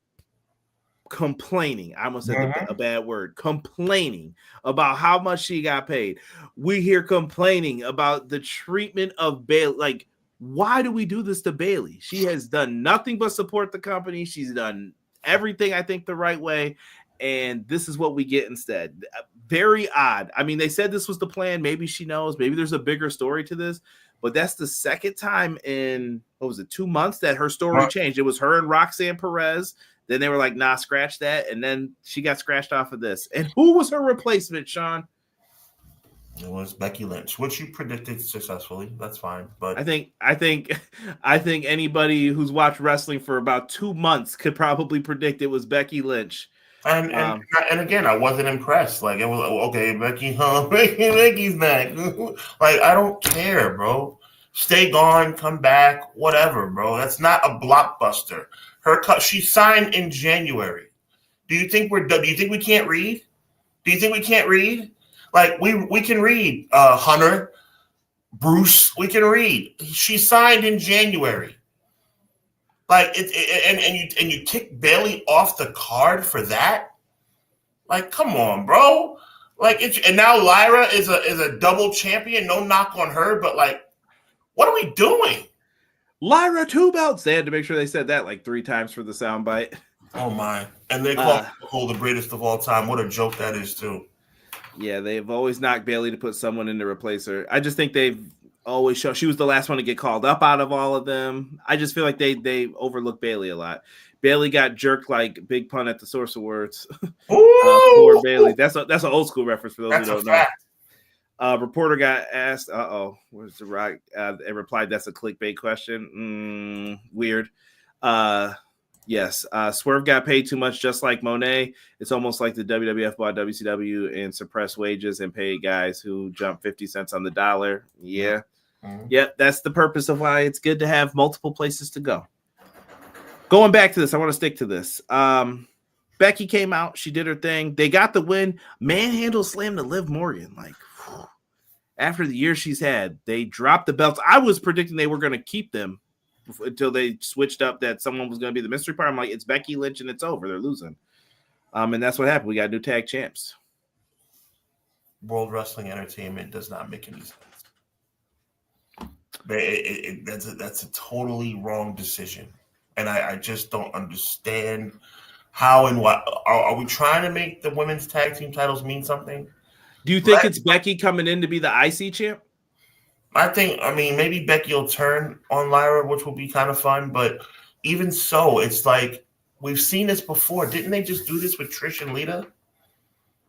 complaining. I almost said a bad word. Complaining about how much she got paid. We hear complaining about the treatment of Bayley. Like, why do we do this to Bayley? She has done nothing but support the company. She's done everything, I think, the right way. And this is what we get instead. Very odd. I mean, they said this was the plan. Maybe she knows. Maybe there's a bigger story to this. But that's the second time in, 2 months that her story changed. It was her and Roxanne Perez. Then they were like, nah, scratch that. And then she got scratched off of this. And who was her replacement, Sean? It was Becky Lynch, which you predicted successfully. That's fine. But I think anybody who's watched wrestling for about 2 months could probably predict it was Becky Lynch. And again, I wasn't impressed. Like, it was okay, Becky, Becky's back. Like, I don't care, bro. Stay gone, come back, whatever, bro. That's not a blockbuster. She signed in January. Do you think Do you think we can't read? Do you think we can't read? Like we can read, Hunter, Bruce. We can read. She signed in January. Like and you kick Bayley off the card for that? Like, come on, bro. Like and now Lyra is a double champion. No knock on her, but like, what are we doing? Lyra 2 belts. They had to make sure they said that like 3 times for the soundbite. Oh my! And they call Cole the greatest of all time. What a joke that is, too. Yeah, they've always knocked Bayley to put someone in to replace her. I just think they've always shown she was the last one to get called up out of all of them. I just feel like they overlook Bayley a lot. Bayley got jerked like Big Pun at the Source Awards. For Bayley. That's an old school reference for those who don't know. Reporter got asked, where's the rock? And replied, that's a clickbait question. Weird. Yes. Swerve got paid too much, just like Monet. It's almost like the WWF bought WCW and suppressed wages and paid guys who jump 50 cents on the dollar. Yeah. Mm-hmm. Yep. That's the purpose of why it's good to have multiple places to go. Going back to this, I want to stick to this. Becky came out. She did her thing. They got the win. Manhandle slam to Liv Morgan. Like, after the year she's had, they dropped the belts. I was predicting they were going to keep them until they switched up that someone was going to be the mystery part. I'm like, it's Becky Lynch and it's over. They're losing. And that's what happened. We got new tag champs. World Wrestling Entertainment does not make any sense. That's a totally wrong decision. And I just don't understand how and what. Are we trying to make the women's tag team titles mean something? Do you think it's Becky coming in to be the IC champ? I mean, maybe Becky will turn on Lyra, which will be kind of fun. But even so, it's like we've seen this before. Didn't they just do this with Trish and Lita?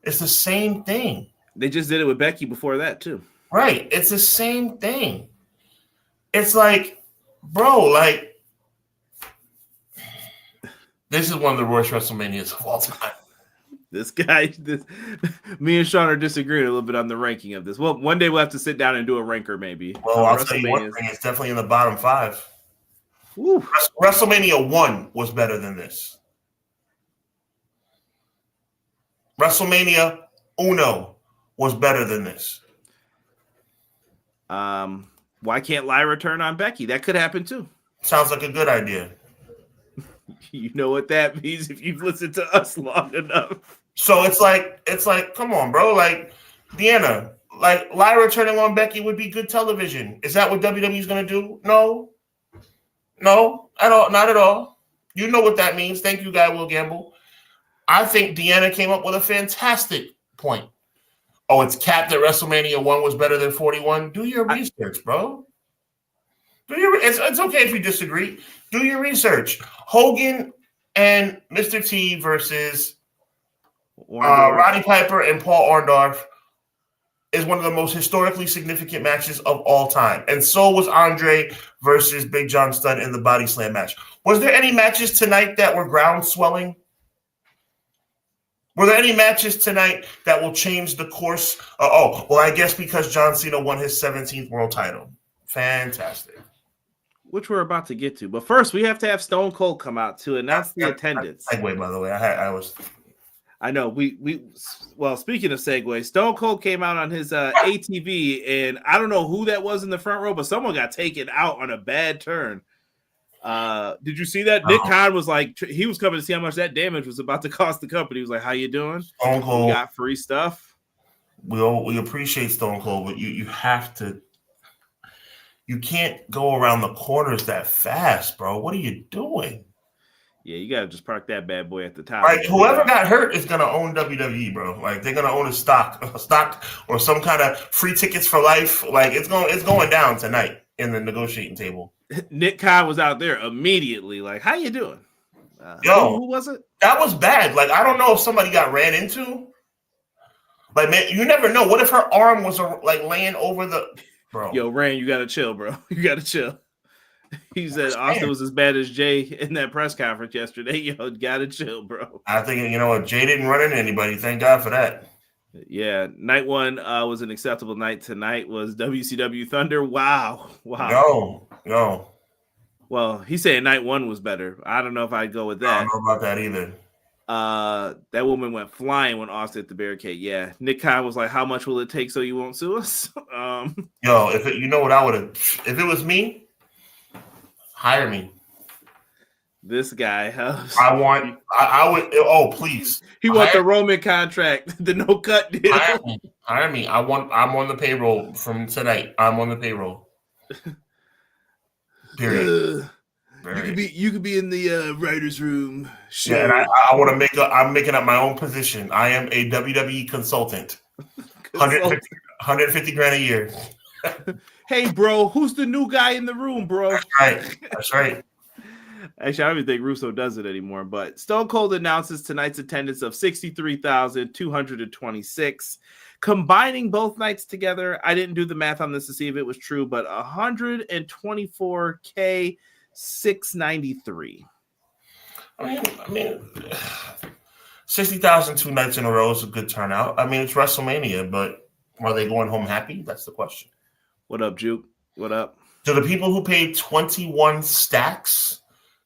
It's the same thing. They just did it with Becky before that, too. Right. It's the same thing. It's like, bro, like, this is one of the worst WrestleManias of all time. Me and Sean are disagreeing a little bit on the ranking of this. Well, one day we'll have to sit down and do a ranker, maybe. Well, I'll tell you one thing. It's definitely in the bottom 5. Woo. WrestleMania 1 was better than this. WrestleMania Uno was better than this. Why can't Lyra turn on Becky? That could happen, too. Sounds like a good idea. You know what that means if you've listened to us long enough. So it's like, come on, bro. Like, Deanna, like Lyra turning on Becky would be good television. Is that what WWE is going to do? No, at all. Not at all. You know what that means. Thank you, Guy Will Gamble. I think Deanna came up with a fantastic point. Oh, it's capped that WrestleMania 1 was better than 41. Do your research, bro. It's okay if you disagree. Do your research. Hogan and Mr. T versus Roddy Piper and Paul Orndorff is one of the most historically significant matches of all time. And so was Andre versus Big John Studd in the Body Slam match. Was there any matches tonight that were ground swelling? Were there any matches tonight that will change the course? I guess because John Cena won his 17th world title. Fantastic. Which we're about to get to. But first, we have to have Stone Cold come out to announce the attendance. Segue, by the way. I know. Well, speaking of segue, Stone Cold came out on his ATV, and I don't know who that was in the front row, but someone got taken out on a bad turn. Did you see that? Nick Khan was like, he was coming to see how much that damage was about to cost the company. He was like, how you doing? Stone Cold. We got free stuff. We appreciate Stone Cold, but you have to. You can't go around the corners that fast, bro. What are you doing? Yeah, you got to just park that bad boy at the top. Like, whoever got hurt is going to own WWE, bro. Like, they're going to own a stock or some kind of free tickets for life. Like, it's going down tonight in the negotiating table. Nick Khan was out there immediately like, how you doing? Who was it? That was bad. Like, I don't know if somebody got ran into. Like, man, you never know. What if her arm was, like, laying over the... Bro. Yo, Rain, you gotta chill, bro. You gotta chill. He said Austin was as bad as Jay in that press conference yesterday. Yo, gotta chill, bro. I think, you know what, Jay didn't run into anybody. Thank God for that. Yeah, night one was an acceptable night. Tonight was WCW Thunder. Wow. No. Well, he's saying night one was better. I don't know if I'd go with that. I don't know about that either. That woman went flying when Austin hit the barricade. Yeah, Nick Khan was like, "How much will it take so you won't sue us?" You know what I would have? If it was me, hire me. This guy, I would. Oh, please. He want the Roman contract, the no cut deal. Hire me. I'm on the payroll from tonight. I'm on the payroll. Period. You could be in the writers' room. Sure. Yeah, and I want to make I'm making up my own position. I am a WWE consultant. 150 grand a year. Hey, bro, who's the new guy in the room, bro? That's right. Actually, I don't even think Russo does it anymore, but Stone Cold announces tonight's attendance of 63,226. Combining both nights together, I didn't do the math on this to see if it was true, but 124,693. I mean, 60,000 2 nights in a row is a good turnout. I mean, it's WrestleMania, but are they going home happy? That's the question. What up, Juke? What up? Do the people who paid 21 stacks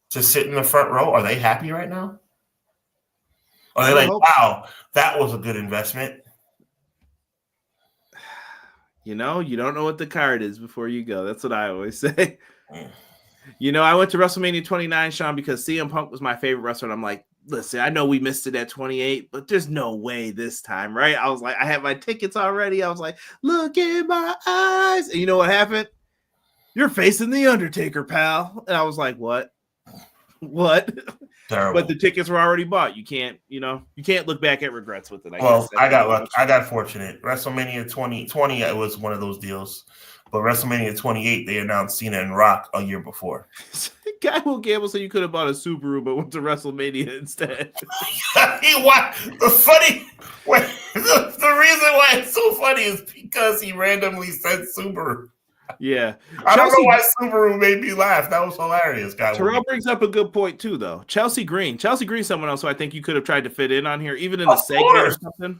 to sit in the front row, are they happy right now? Are they like, wow, that was a good investment? You know, you don't know what the card is before you go. That's what I always say. You know, I went to WrestleMania 29, Sean, because CM Punk was my favorite wrestler. And I'm like, listen, I know we missed it at 28, but there's no way this time, right? I was like, I had my tickets already. I was like, look in my eyes. And you know what happened? You're facing The Undertaker, pal. And I was like, what? Terrible. But the tickets were already bought. You can't look back at regrets with it. I got lucky. I got fortunate. WrestleMania 2020, it was one of those deals. But WrestleMania 28, they announced Cena and Rock a year before. Guy will gamble, so you could have bought a Subaru, but went to WrestleMania instead. The reason why it's so funny is because he randomly said Subaru. Yeah. I don't know why Subaru made me laugh. That was hilarious. Terrell brings up a good point, too, though. Chelsea Green, someone else who I think you could have tried to fit in on here, even in a segment or something.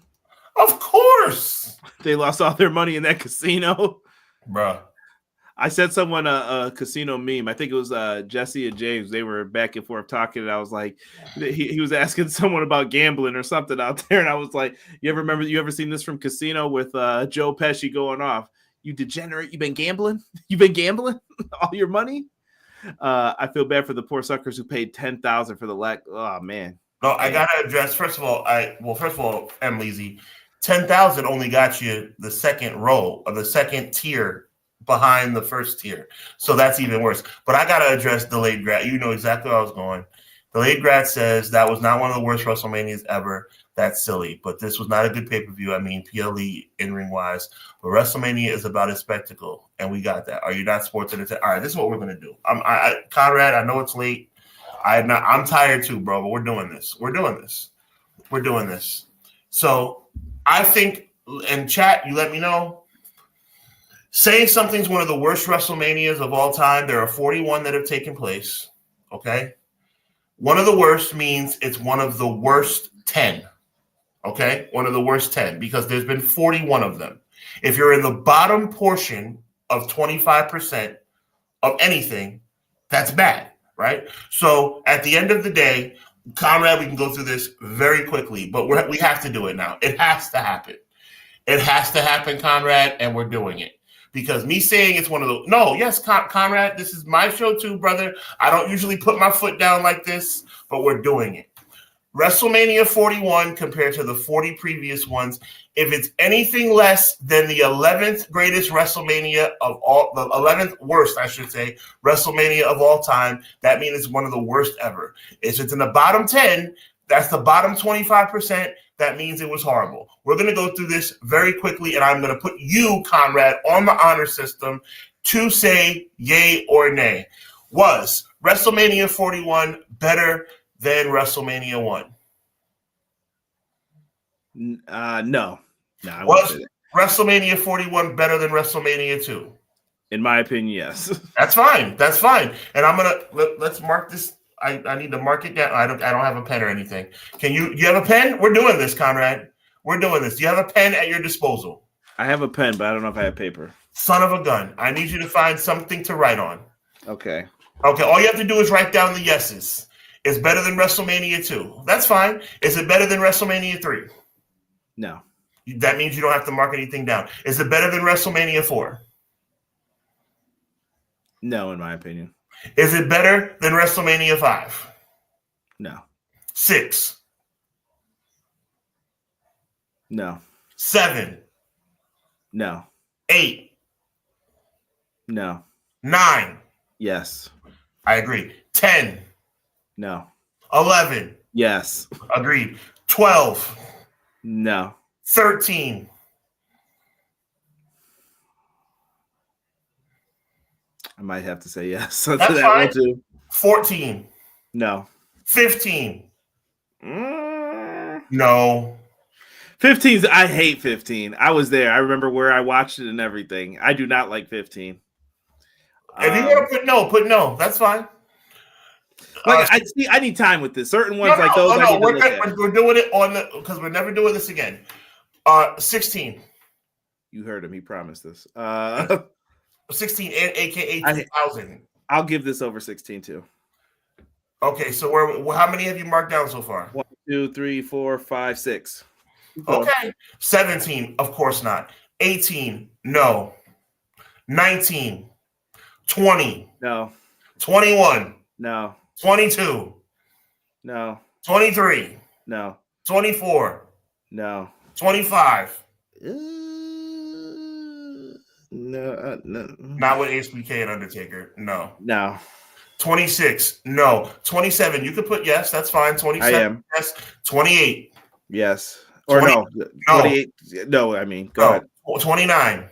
Of course. They lost all their money in that casino. Bruh. I said someone a casino meme. I think it was Jesse and James. They were back and forth talking, and I was like, he was asking someone about gambling or something out there, and I was like, you ever seen this from Casino with Joe Pesci going off? You degenerate! You've been gambling all your money. I feel bad for the poor suckers who paid $10,000 for the lack. Oh man. No, I gotta address first of all, M. Leezy, 10,000 only got you the second row of the second tier behind the first tier. So that's even worse. But I got to address Delayed Grat. You know exactly where I was going. Delayed Grat says that was not one of the worst WrestleManias ever. That's silly. But this was not a good pay-per-view. I mean, PLE in-ring wise. But WrestleMania is about a spectacle. And we got that. Are you not sports entertainment? All right, this is what we're going to do. Conrad, I know it's late. I'm tired too, bro. But we're doing this. So I think, in chat, you let me know. Saying something's one of the worst WrestleManias of all time. There are 41 that have taken place. Okay. One of the worst means it's one of the worst 10. Okay. One of the worst 10 because there's been 41 of them. If you're in the bottom portion of 25% of anything, that's bad. Right. So at the end of the day, Conrad, we can go through this very quickly, but we have to do it now. It has to happen. It has to happen, Conrad, and we're doing it. Because me saying it's one of those, no, yes, Conrad, this is my show too, brother. I don't usually put my foot down like this, but we're doing it. WrestleMania 41 compared to the 40 previous ones, if it's anything less than the 11th greatest WrestleMania of all, the 11th worst, I should say, WrestleMania of all time, that means it's one of the worst ever. If it's in the bottom 10, that's the bottom 25%. That means it was horrible. We're going to go through this very quickly, and I'm going to put you, Conrad, on the honor system to say yay or nay. Was WrestleMania 41 better than WrestleMania 1? No. Was WrestleMania 41 better than WrestleMania 2? In my opinion, yes. That's fine. And I'm going to let's mark this. I need to mark it down. I don't have a pen or anything. You have a pen? We're doing this, Conrad. We're doing this. Do you have a pen at your disposal? I have a pen, but I don't know if I have paper. Son of a gun. I need you to find something to write on. Okay. Okay, all you have to do is write down the yeses. It's better than WrestleMania 2. That's fine. Is it better than WrestleMania 3? No. That means you don't have to mark anything down. Is it better than WrestleMania 4? No, in my opinion. Is it better than WrestleMania 5? No. 6? No. 7? No. 8? No. 9? Yes. I agree. 10? No. 11? Yes. Agreed. 12? No. 13? I might have to say yes. So That's that fine. one too. 14? No. 15? Mm. No. 15's, I hate 15. I was there. I remember where I watched it and everything. I do not like 15. If you want to put no. That's fine. Like I need time with this. Certain ones like those. We're doing it on the because we're never doing this again. 16. You heard him. He promised this. 16, aka 2000. I'll give this over 16 too. Okay, so how many have you marked down so far? 1, 2, 3, 4, 5, 6. Okay. 17, of course not. 18, no. 19, 20. No. 21. No. 22. No. 23. No. 24. No. 25. No. Not with HBK and Undertaker. No. No. 26. No. 27. You could put yes. That's fine. 27. I am. Yes. 28. Yes. Or 20, no. 28. No, I mean, go ahead. 29.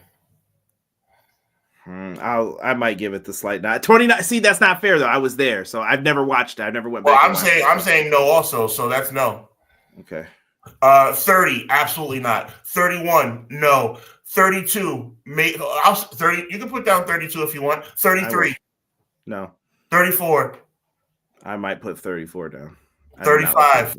I might give it the slight nod. 29. See, that's not fair though. I was there, so I've never watched it. I never went back. Well, I'm saying no also, so that's no. Okay. 30, absolutely not. 31, no. 32, 30. You can put down 32 if you want. 33, no. 34. I might put 34 down. 35.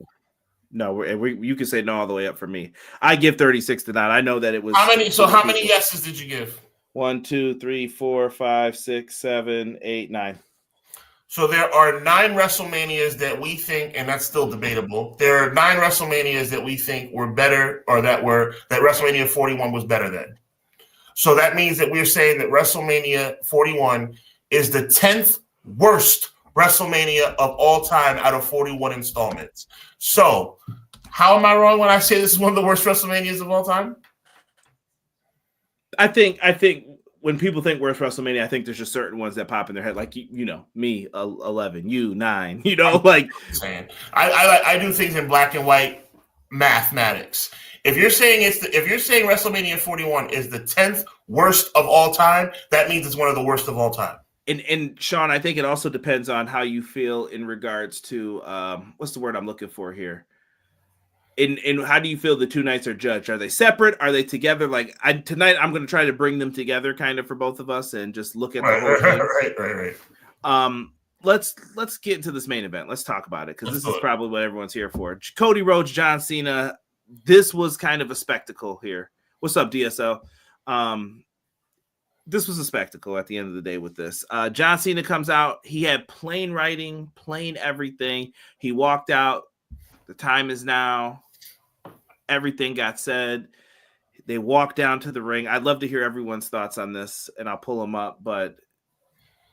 No, you can say no all the way up for me. I give 36 to 9. I know that it was. How many yeses did you give? 1, 2, 3, 4, 5, 6, 7, 8, 9. So there are 9 WrestleManias that we think, and that's still debatable. There are 9 WrestleManias that we think were better, or that WrestleMania 41 was better than. So that means that we're saying that WrestleMania 41 is the 10th worst WrestleMania of all time out of 41 installments. So how am I wrong when I say this is one of the worst WrestleManias of all time? I think when people think worst WrestleMania, I think there's just certain ones that pop in their head, like me 11, you 9, like. I do things in black and white mathematics. If you're saying WrestleMania 41 is the 10th worst of all time, that means it's one of the worst of all time. And Sean, I think it also depends on how you feel in regards to what's the word I'm looking for here? In how do you feel the two nights are judged? Are they separate? Are they together? Like tonight, I'm going to try to bring them together, kind of for both of us, and just look at the whole thing. Right. Let's get into this main event. Let's talk about it because this is probably what everyone's here for. Cody Rhodes, John Cena. This was kind of a spectacle here. What's up, DSO? This was a spectacle at the end of the day with this. John Cena comes out. He had plain writing, plain everything. He walked out. The time is now. Everything got said. They walked down to the ring. I'd love to hear everyone's thoughts on this, and I'll pull them up. But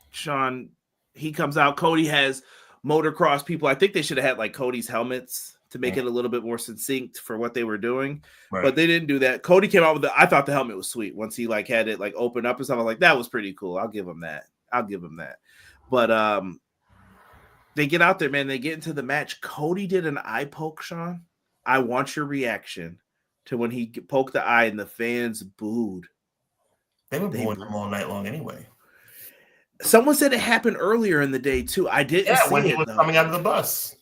Sean, he comes out. Cody has motocross people. I think they should have had like Cody's helmets to make it a little bit more succinct for what they were doing. Right. But they didn't do that. Cody came out with I thought the helmet was sweet. Once he like had it like open up and stuff, I was like, that was pretty cool. I'll give him that. But they get out there, man. They get into the match. Cody did an eye poke, Sean. I want your reaction to when he poked the eye and the fans booed. They were booing him all night long anyway. Someone said it happened earlier in the day too. I didn't see when he it, was coming out of the bus.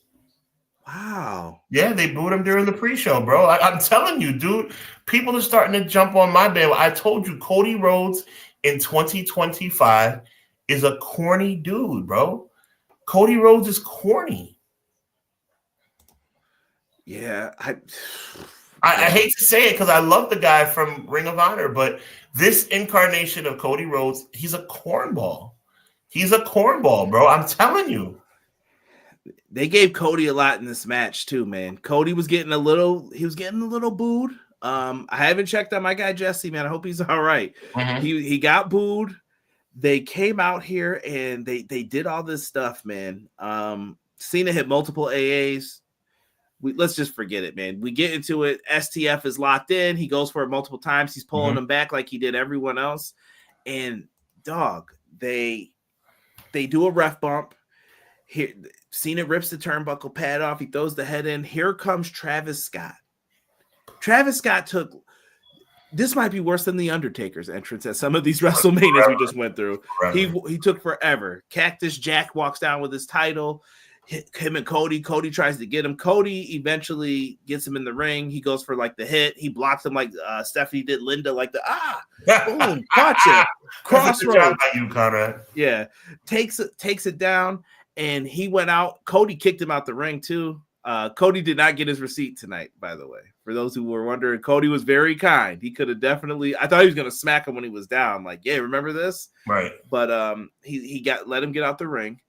Wow. Yeah, they booed him during the pre-show, bro. I'm telling you, dude. People are starting to jump on my band. I told you, Cody Rhodes in 2025 is a corny dude, bro. Cody Rhodes is corny. Yeah, I hate to say it because I love the guy from Ring of Honor, but this incarnation of Cody Rhodes, he's a cornball. He's a cornball, bro. I'm telling you. They gave Cody a lot in this match too, man. Cody was getting a little booed. I haven't checked on my guy Jesse, man. I hope he's all right. Mm-hmm. He got booed. They came out here and they did all this stuff, man. Cena hit multiple AAs. Let's just forget it, man. We get into it. STF is locked in. He goes for it multiple times. He's pulling them back like he did everyone else. And dog, they do a ref bump. Here, Cena rips the turnbuckle pad off. He throws the head in. Here comes Travis Scott. Travis Scott took. This might be worse than the Undertaker's entrance at some of these WrestleManias we just went through. He took forever. Cactus Jack walks down with his title. Him and Cody. Cody tries to get him. Cody eventually gets him in the ring. He goes for like the hit. He blocks him like Stephanie did Linda, like the boom, gotcha. Crossroads. You, Conrad. Yeah, takes it down, and he went out. Cody kicked him out the ring too. Cody did not get his receipt tonight, by the way. For those who were wondering, Cody was very kind. He could have definitely. I thought he was going to smack him when he was down. Like, yeah, remember this? Right. But he let him get out the ring,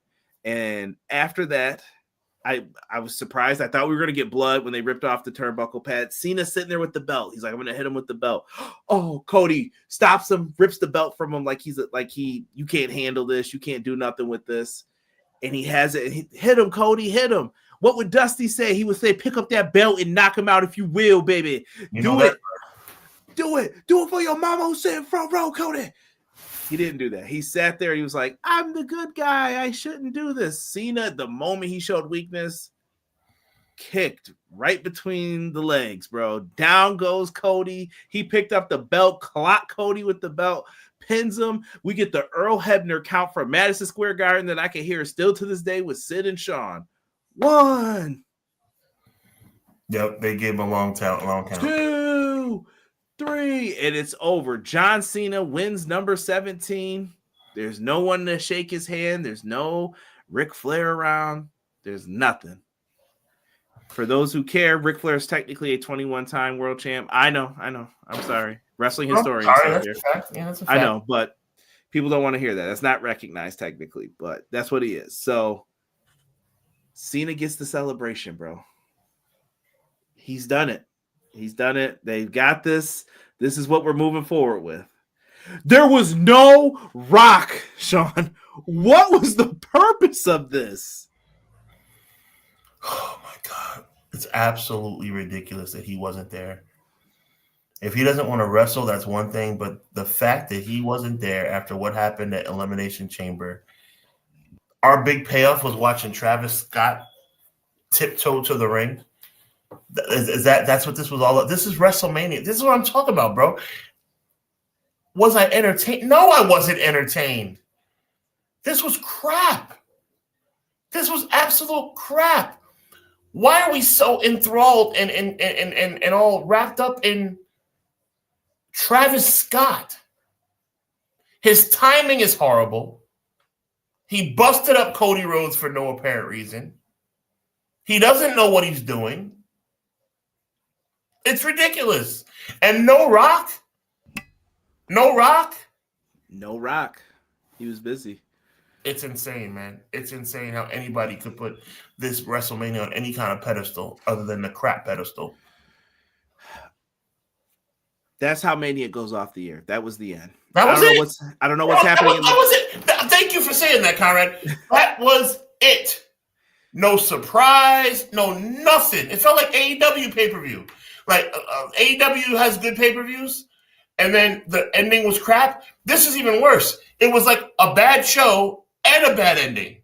and after that, I was surprised. I thought we were going to get blood when they ripped off the turnbuckle pad. Cena sitting there with the belt. He's like, I'm going to hit him with the belt. Oh, Cody stops him, rips the belt from him you can't handle this. You can't do nothing with this. And he has it. Hit him, Cody. Hit him. What would Dusty say? He would say, pick up that belt and knock him out if you will, baby. Do it. Do it. Do it for your mama who's sitting front row, Cody. He didn't do that. He sat there. He was like, I'm the good guy. I shouldn't do this. Cena, the moment he showed weakness, kicked right between the legs, bro. Down goes Cody. He picked up the belt, clocked Cody with the belt, pins him. We get the Earl Hebner count from Madison Square Garden that I can hear still to this day with Sid and Sean. 1. Yep, they gave him a long count. 2, 3, and it's over. John Cena wins number 17. There's no one to shake his hand. There's no Ric Flair around. There's nothing. For those who care, Ric Flair is technically a 21-time world champ. I know. I'm sorry. Wrestling historians. That's a fact. Yeah, that's a fact. I know, but people don't want to hear that. That's not recognized technically, but that's what he is. So Cena gets the celebration, bro. He's done it. They've got this. This is what we're moving forward with. There was no Rock, Sean. What was the purpose of this? Oh, my God. It's absolutely ridiculous that he wasn't there. If he doesn't want to wrestle, that's one thing. But the fact that he wasn't there after what happened at Elimination Chamber, our big payoff was watching Travis Scott tiptoe to the ring. That's what this was all about? This is WrestleMania. This is what I'm talking about, bro. Was I entertained? No, I wasn't entertained. This was crap. This was absolute crap. Why are we so enthralled and all wrapped up in Travis Scott? His timing is horrible. He busted up Cody Rhodes for no apparent reason. He doesn't know what he's doing. It's ridiculous. And no Rock. He was busy. It's insane, man. It's insane how anybody could put this WrestleMania on any kind of pedestal other than the crap pedestal. That's how Mania goes off the air. That was the end. I don't know what's happening. That was it. Thank you for saying that, Conrad. That was it. No surprise. No nothing. It felt like AEW pay-per-view. Like AEW has good pay-per-views, and then the ending was crap. This is even worse. It was like a bad show and a bad ending.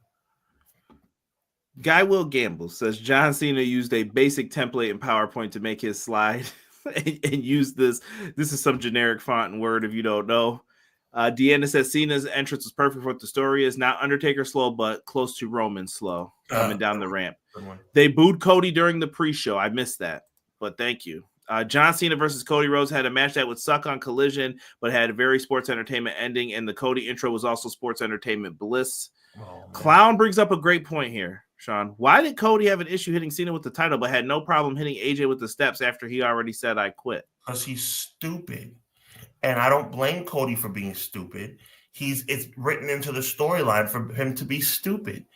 Guy Will Gamble says John Cena used a basic template in PowerPoint to make his slide and use this. This is some generic font and word if you don't know. Deanna says Cena's entrance was perfect for what the story is. Not Undertaker slow, but close to Roman slow coming down the ramp. They booed Cody during the pre-show. I missed that, but thank you. John Cena versus Cody Rhodes had a match that would suck on Collision, but had a very sports entertainment ending, and the Cody intro was also sports entertainment bliss. Clown brings up a great point here. Sean. Why did Cody have an issue hitting Cena with the title, but had no problem hitting AJ with the steps after he already said, I quit? Because he's stupid. And I don't blame Cody for being stupid. It's written into the storyline for him to be stupid.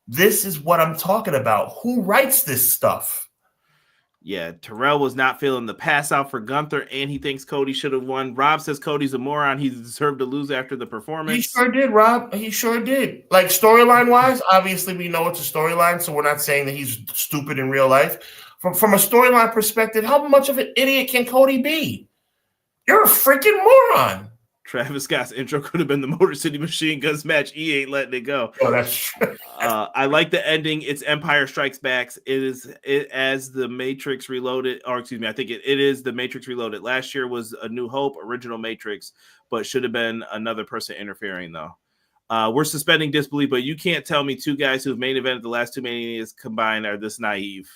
This is what I'm talking about. Who writes this stuff? Yeah, Terrell was not feeling the pass out for Gunther, and he thinks Cody should have won. Rob says Cody's a moron. He deserved to lose after the performance. He sure did, Rob. He sure did. Like, storyline-wise, obviously we know it's a storyline, so we're not saying that he's stupid in real life. From a storyline perspective, how much of an idiot can Cody be? You're a freaking moron. Travis Scott's intro could have been the Motor City Machine Guns match. He ain't letting it go. Oh, that's true. I like the ending. It's Empire Strikes Back. As the Matrix Reloaded, or excuse me, I think it is the Matrix Reloaded. Last year was A New Hope, original Matrix, but should have been another person interfering though. We're suspending disbelief, but you can't tell me two guys who've main evented the last two Manias combined are this naive.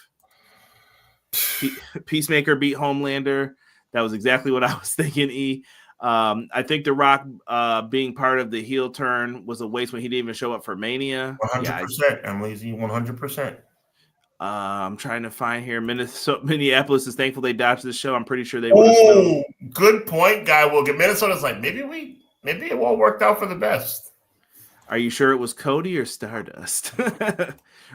Peacemaker beat Homelander. That was exactly what I was thinking, E. I think The Rock being part of the heel turn was a waste when he didn't even show up for Mania. 100%. I'm lazy. 100%. I'm trying to find here. Minneapolis is thankful they dodged the show. I'm pretty sure they would have. Oh, good point, Guy Wilkin. Minnesota's like, maybe it all worked out for the best. Are you sure it was Cody or Stardust?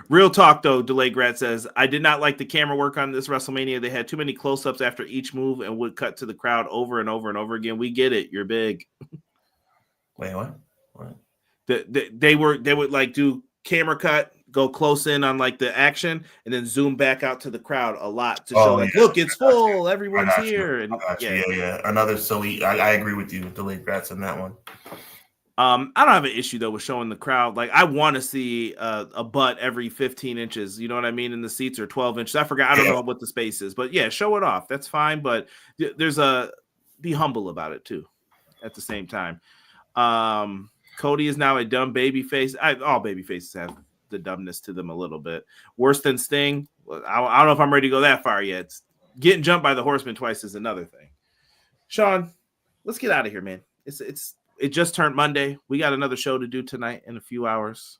Real talk, though, Delay Grat says, I did not like the camera work on this WrestleMania. They had too many close-ups after each move and would cut to the crowd over and over and over again. We get it. You're big. Wait, what? They would like do camera cut, go close in on like the action, and then zoom back out to the crowd a lot to show look, it's full. Everyone's here. And yeah. Another silly. I agree with you, Delay Grats on that one. I don't have an issue though with showing the crowd. Like, I want to see a butt every 15 inches. You know what I mean? In the seats, or 12 inches. I forgot. I don't know what the space is, but yeah, show it off. That's fine. But be humble about it too. At the same time, Cody is now a dumb baby face. All baby faces have the dumbness to them a little bit. Worse than Sting. I don't know if I'm ready to go that far yet. Getting jumped by the Horseman twice is another thing. Sean, let's get out of here, man. It just turned Monday. We got another show to do tonight in a few hours.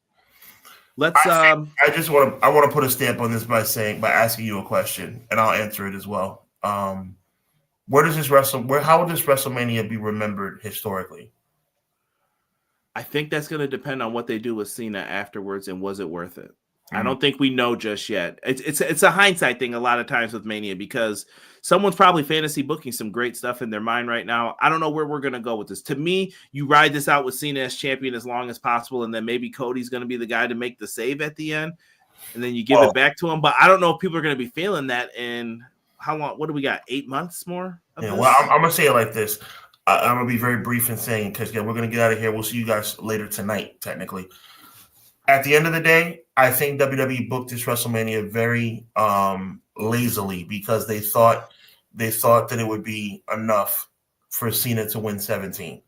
Let's. I want to put a stamp on this by asking you a question, and I'll answer it as well. How would this WrestleMania be remembered historically? I think that's going to depend on what they do with Cena afterwards, and was it worth it? I don't think we know just yet. It's a hindsight thing a lot of times with Mania, because someone's probably fantasy booking some great stuff in their mind right now. I don't know where we're going to go with this. To me, you ride this out with Cena as champion as long as possible, and then maybe Cody's going to be the guy to make the save at the end, and then you give it back to him. But I don't know if people are going to be feeling that in how long? What do we got? 8 months more? Well, I'm going to say it like this. I'm going to be very brief in saying, because we're going to get out of here. We'll see you guys later tonight, technically. At the end of the day, I think WWE booked this WrestleMania very lazily, because they thought that it would be enough for Cena to win 17.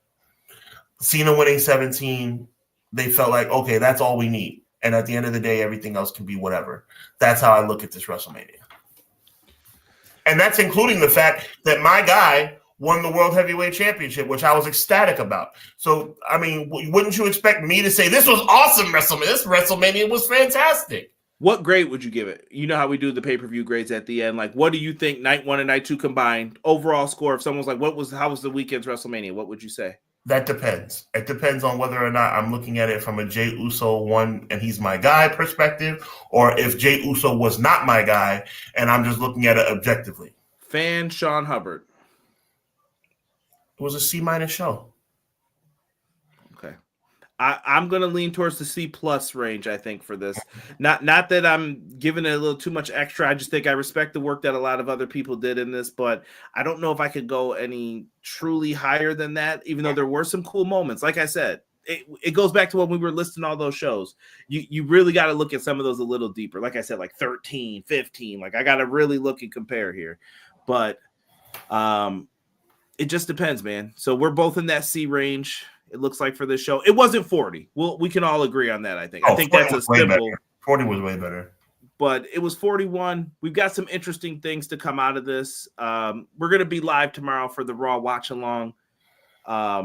Cena winning 17, they felt like, okay, that's all we need. And at the end of the day, everything else can be whatever. That's how I look at this WrestleMania. And that's including the fact that my guy won the World Heavyweight Championship, which I was ecstatic about. So, I mean, wouldn't you expect me to say, this was awesome, WrestleMania? This WrestleMania was fantastic. What grade would you give it? You know how we do the pay-per-view grades at the end. Like, what do you think night one and night two combined, overall score? If someone's like, how was the weekend's WrestleMania? What would you say? That depends. It depends on whether or not I'm looking at it from a Jey Uso won and he's my guy perspective, or if Jey Uso was not my guy and I'm just looking at it objectively. Fan Sean Hubbard. It was a C- show. Okay. I'm going to lean towards the C+ range, I think, for this. Not that I'm giving it a little too much extra. I just think I respect the work that a lot of other people did in this, but I don't know if I could go any truly higher than that, even though there were some cool moments. Like I said, it goes back to when we were listing all those shows. You really got to look at some of those a little deeper. Like I said, like 13, 15. Like, I got to really look and compare here. But it just depends, man. So we're both in that C range. It looks like for this show. It wasn't 40. Well, we can all agree on that, I think. I think that's a simple. 40 was way better. But it was 41. We've got some interesting things to come out of this. We're going to be live tomorrow for the Raw watch along. I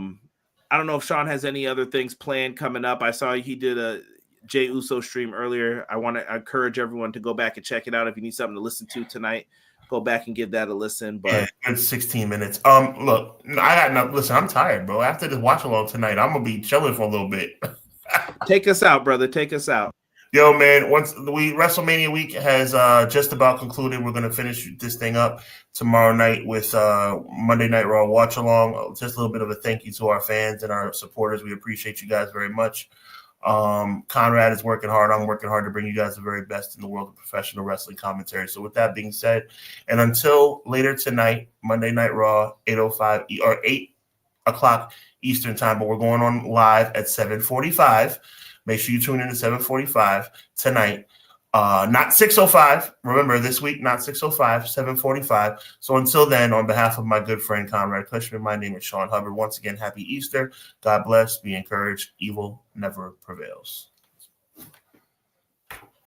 don't know if Sean has any other things planned coming up. I saw he did Jey Uso stream earlier. I want to encourage everyone to go back and check it out. If you need something to listen to tonight, go back and give that a listen. But good 16 minutes. Look, listen, I'm tired, bro. After this watch along tonight, I'm gonna be chilling for a little bit. Take us out, brother. Take us out. Yo, man, once the WrestleMania week has just about concluded, we're going to finish this thing up tomorrow night with Monday Night Raw watch along. Just a little bit of a thank you to our fans and our supporters. We appreciate you guys very much. Conrad is working hard. I'm working hard to bring you guys the very best in the world of professional wrestling commentary. So with that being said, and until later tonight, Monday Night Raw, 8:05 or 8 o'clock Eastern time, but we're going on live at 7:45. Make sure you tune in at 7:45 tonight. Not 6:05. Remember, this week, not 6:05, 7:45. So until then, on behalf of my good friend Conrad Cushman, my name is Sean Hubbard. Once again, happy Easter. God bless. Be encouraged. Evil never prevails.